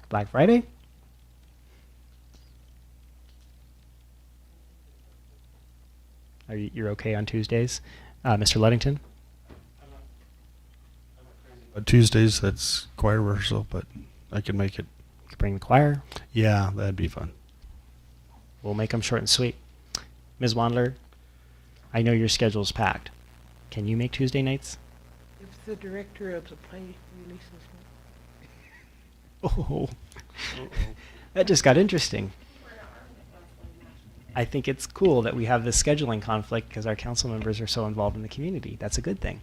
Black Friday? You're okay on Tuesdays? Mr. Ludington? Tuesdays, that's choir rehearsal, but I can make it. You can bring the choir. Yeah, that'd be fun. We'll make them short and sweet. Ms. Wandler, I know your schedule's packed. Can you make Tuesday nights? If the director of the play releases me. Oh, that just got interesting. I think it's cool that we have this scheduling conflict because our council members are so involved in the community. That's a good thing.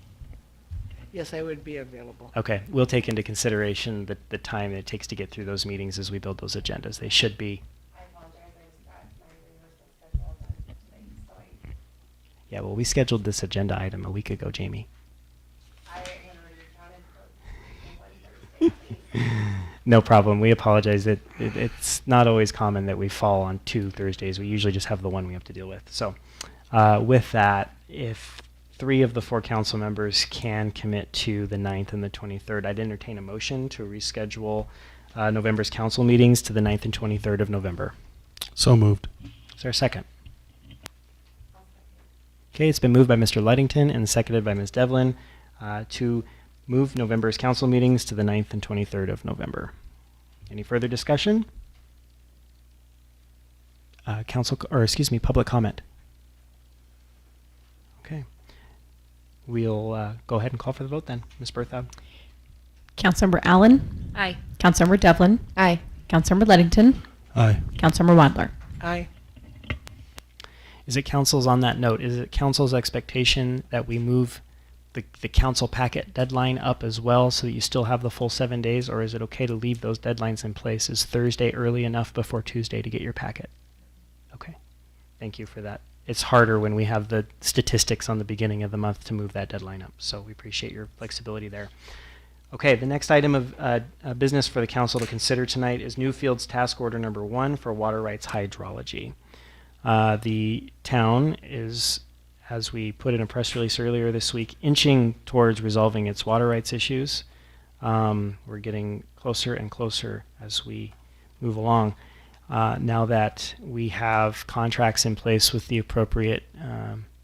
Yes, I would be available. Okay, we'll take into consideration the time it takes to get through those meetings as we build those agendas. They should be. Yeah, well, we scheduled this agenda item a week ago, Jamie. No problem. We apologize. It's not always common that we fall on 2 Thursdays. We usually just have the one we have to deal with. So with that, if 3 of the 4 council members can commit to the 9th and the 23rd, I'd entertain a motion to reschedule November's council meetings to the 9th and 23rd of November. So moved. Is there a second? Okay, it's been moved by Mr. Ludington and seconded by Ms. Devlin to move November's council meetings to the 9th and 23rd of November. Any further discussion? Public comment. Okay. We'll go ahead and call for the vote then. Ms. Berthoud? Councilmember Allen. Aye. Councilmember Devlin. Aye. Councilmember Ludington. Aye. Councilmember Wadler. Aye. Is it council's, on that note, is it council's expectation that we move the council packet deadline up as well so that you still have the full 7 days, or is it okay to leave those deadlines in place? Is Thursday early enough before Tuesday to get your packet? Okay. Thank you for that. It's harder when we have the statistics on the beginning of the month to move that deadline up, so we appreciate your flexibility there. Okay, the next item of business for the council to consider tonight is Newfield's task order number 1 for water rights hydrology. The town is, as we put in a press release earlier this week, inching towards resolving its water rights issues. We're getting closer and closer as we move along. Now that we have contracts in place with the appropriate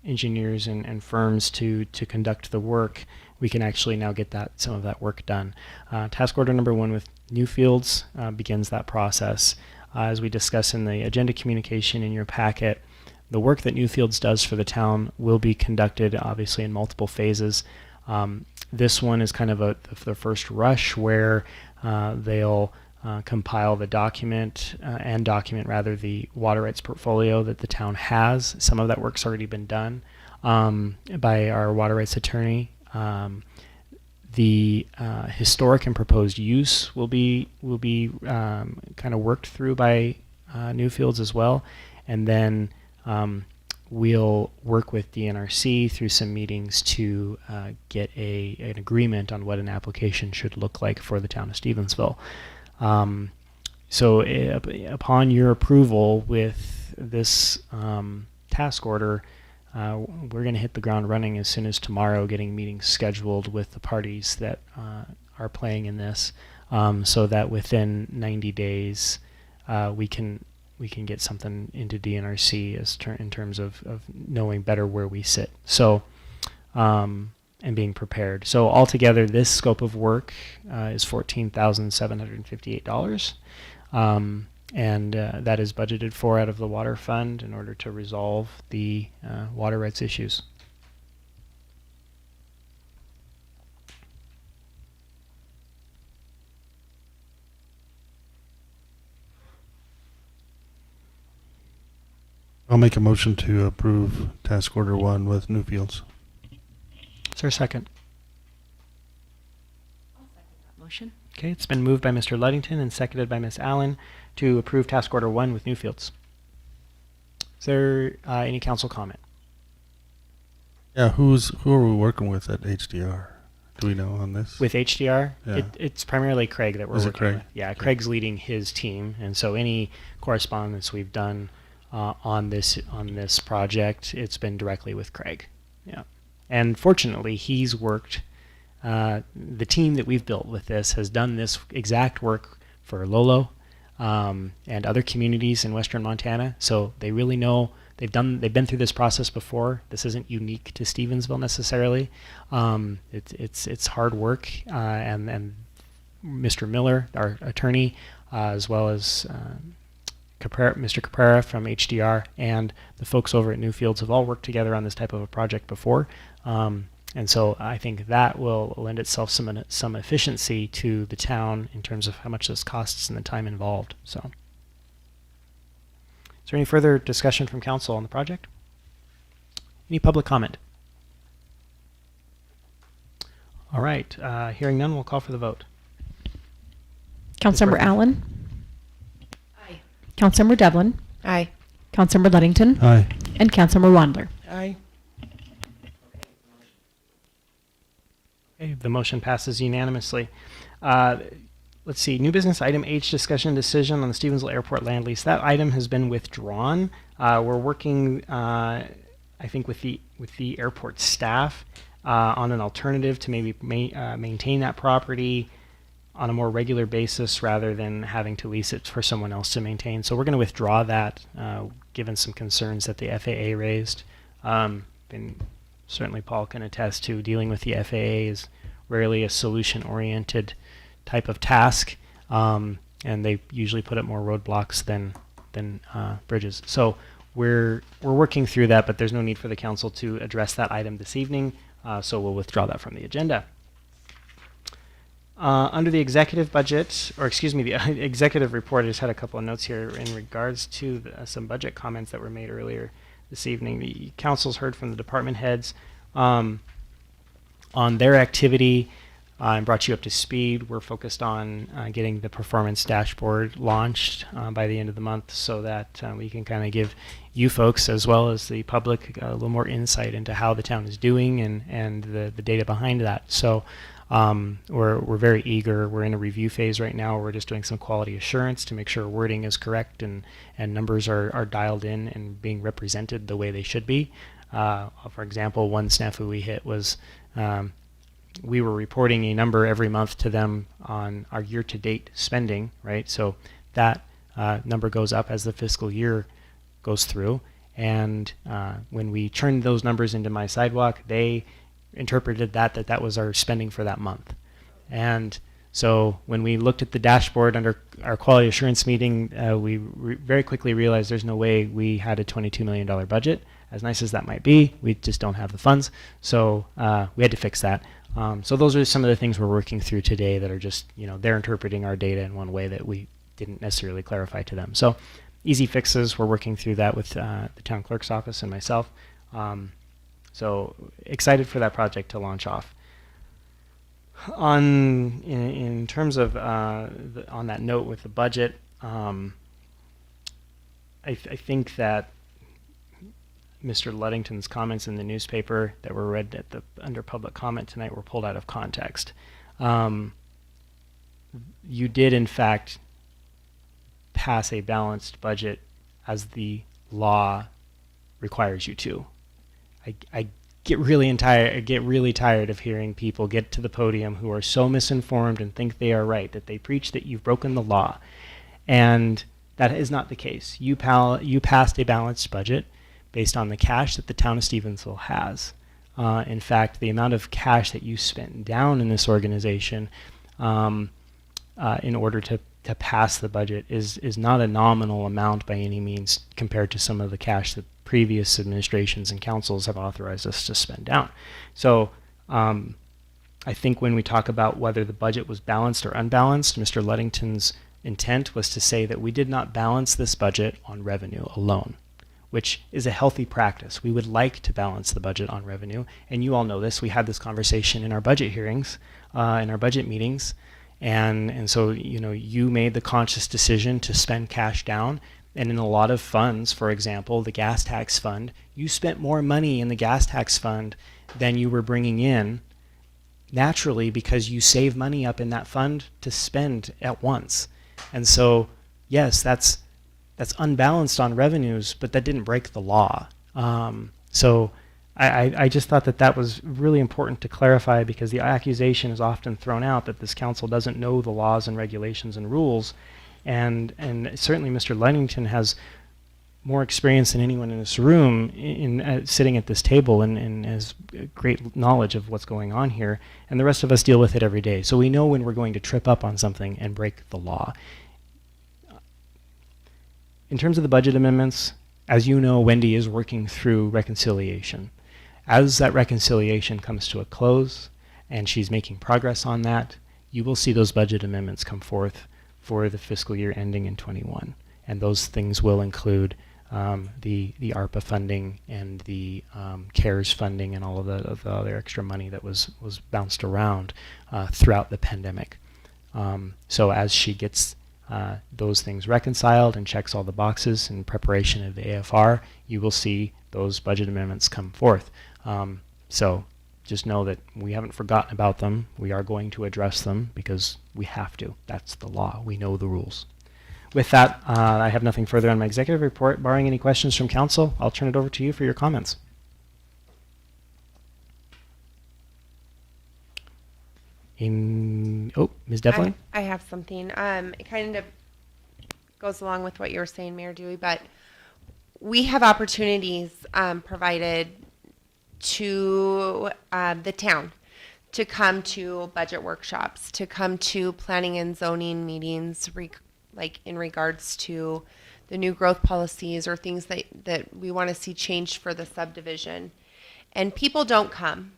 engineers and firms to conduct the work, we can actually now get some of that work done. Task order number 1 with Newfields begins that process. As we discuss in the agenda communication in your packet, the work that Newfields does for the town will be conducted obviously in multiple phases. This one is kind of the first rush where they'll compile the document the water rights portfolio that the town has. Some of that work's already been done by our water rights attorney. The historic and proposed use will be kind of worked through by Newfields as well, and then we'll work with DNRC through some meetings to get an agreement on what an application should look like for the town of Stevensville. So upon your approval with this task order, we're going to hit the ground running as soon as tomorrow, getting meetings scheduled with the parties that are playing in this, so that within 90 days we can get something into DNRC in terms of knowing better where we sit. So and being prepared. So altogether, this scope of work is $14,758. And that is budgeted for out of the water fund in order to resolve the water rights issues. I'll make a motion to approve task order 1 with Newfields. Is there a second? Motion? Okay, it's been moved by Mr. Ludington and seconded by Ms. Allen to approve task order 1 with Newfields. Is there any council comment? Yeah, who are we working with at HDR? Do we know on this? With HDR, Yeah. it's primarily Craig that we're Is it working Craig? with. Yeah, Craig's leading his team, and so any correspondence we've done on this project, it's been directly with Craig. Yeah, and fortunately, he's worked. The team that we've built with this has done this exact work for Lolo and other communities in Western Montana, so they really know. They've been through this process before. This isn't unique to Stevensville necessarily. It's hard work, and Mr. Miller, our attorney, as well as Mr. Caprera from HDR and the folks over at Newfields have all worked together on this type of a project before. And so I think that will lend itself some efficiency to the town in terms of how much this costs and the time involved. So, is there any further discussion from council on the project? Any public comment? All right, hearing none, we'll call for the vote. Councilmember Bertha. Allen. Aye. Councilmember Devlin. Aye. Councilmember Ludington. Aye. And Councilmember Wadler. Aye. Okay, the motion passes unanimously. Let's see, new business item H, discussion decision on the Stevensville Airport land lease. That item has been withdrawn. We're working, I think, with the airport staff on an alternative to maybe maintain that property on a more regular basis rather than having to lease it for someone else to maintain. So we're going to withdraw that, given some concerns that the FAA raised. And certainly Paul can attest to dealing with the FAA is rarely a solution-oriented type of task, and they usually put up more roadblocks than bridges. So we're working through that, but there's no need for the council to address that item this evening, so we'll withdraw that from the agenda. Under the executive budget, or excuse me, the executive report, I just had a couple of notes here in regards to some budget comments that were made earlier this evening. The council's heard from the department heads on their activity and brought you up to speed. We're focused on getting the performance dashboard launched by the end of the month so that we can kind of give you folks as well as the public a little more insight into how the town is doing and the data behind that. So we're very eager. We're in a review phase right now. We're just doing some quality assurance to make sure wording is correct and numbers are dialed in and being represented the way they should be. For example, one snafu we hit was we were reporting a number every month to them on our year-to-date spending, right? So that number goes up as the fiscal year goes through. And when we turned those numbers into My Sidewalk, they interpreted that was our spending for that month. And so when we looked at the dashboard under our quality assurance meeting, we very quickly realized there's no way we had a $22 million budget. As nice as that might be, we just don't have the funds. So we had to fix that. So those are some of the things we're working through today that are just, they're interpreting our data in one way that we didn't necessarily clarify to them. So easy fixes, we're working through that with the town clerk's office and myself. So excited for that project to launch off. In terms of on that note with the budget, I think that Mr. Ludington's comments in the newspaper that were read under public comment tonight were pulled out of context. You did, in fact, pass a balanced budget as the law requires you to. I get really tired of hearing people get to the podium who are so misinformed and think they are right, that they preach that you've broken the law. And that is not the case. You passed a balanced budget based on the cash that the town of Stevensville has. In fact, the amount of cash that you spent down in this organization in order to pass the budget is not a nominal amount by any means compared to some of the cash that previous administrations and councils have authorized us to spend down. So I think when we talk about whether the budget was balanced or unbalanced, Mr. Ludington's intent was to say that we did not balance this budget on revenue alone, which is a healthy practice. We would like to balance the budget on revenue, and you all know this. We had this conversation in our budget hearings, in our budget meetings, and so you made the conscious decision to spend cash down. And in a lot of funds, for example, the gas tax fund, you spent more money in the gas tax fund than you were bringing in naturally because you save money up in that fund to spend at once. And so, yes, that's unbalanced on revenues, but that didn't break the law. So I just thought that was really important to clarify because the accusation is often thrown out that this council doesn't know the laws and regulations and rules. And certainly Mr. Ludington has more experience than anyone in this room in sitting at this table and has great knowledge of what's going on here. And the rest of us deal with it every day. So we know when we're going to trip up on something and break the law. In terms of the budget amendments, as you know, Wendy is working through reconciliation. As that reconciliation comes to a close and she's making progress on that, you will see those budget amendments come forth for the fiscal year ending in 21. And those things will include the ARPA funding and the CARES funding and all of the other extra money that was bounced around throughout the pandemic. So as she gets those things reconciled and checks all the boxes in preparation of the AFR, you will see those budget amendments come forth. So just know that we haven't forgotten about them. We are going to address them because we have to. That's the law. We know the rules. With that, I have nothing further on my executive report. Barring any questions from council, I'll turn it over to you for your comments. Ms. Devlin? I have something. It kind of goes along with what you were saying, Mayor Dewey, but we have opportunities provided to the town to come to budget workshops, to come to planning and zoning meetings, like in regards to the new growth policies or things that we want to see changed for the subdivision. And people don't come.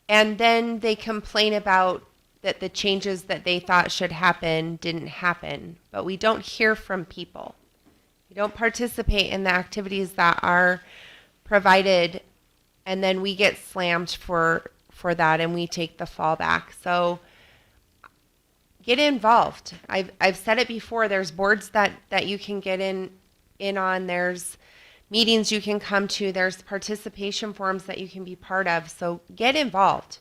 And then they complain about that the changes that they thought should happen didn't happen. But we don't hear from people. We don't participate in the activities that are provided, and then we get slammed for that, and we take the fall back. So get involved. I've said it before. There's boards that you can get in on. There's meetings you can come to. There's participation forums that you can be part of. So get involved.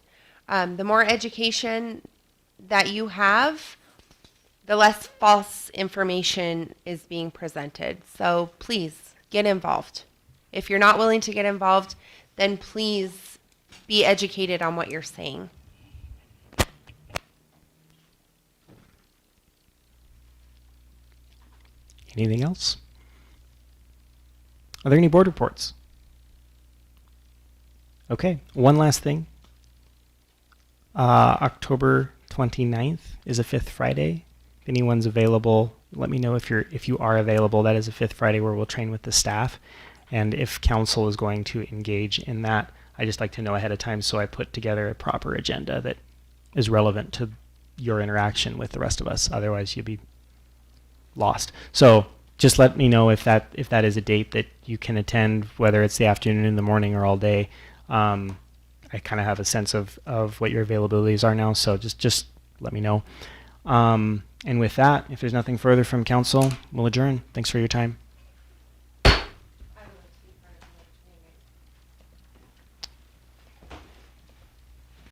The more education that you have, the less false information is being presented. So please get involved. If you're not willing to get involved, then please be educated on what you're saying. Anything else? Are there any board reports? Okay, one last thing. October 29th is a fifth Friday. If anyone's available, let me know if you are available. That is a fifth Friday where we'll train with the staff. And if council is going to engage in that, I just like to know ahead of time so I put together a proper agenda that is relevant to your interaction with the rest of us. Otherwise, you'll be lost. So just let me know if that is a date that you can attend, whether it's the afternoon, in the morning, or all day. I kind of have a sense of what your availabilities are now, so just let me know. And with that, if there's nothing further from council, we'll adjourn. Thanks for your time.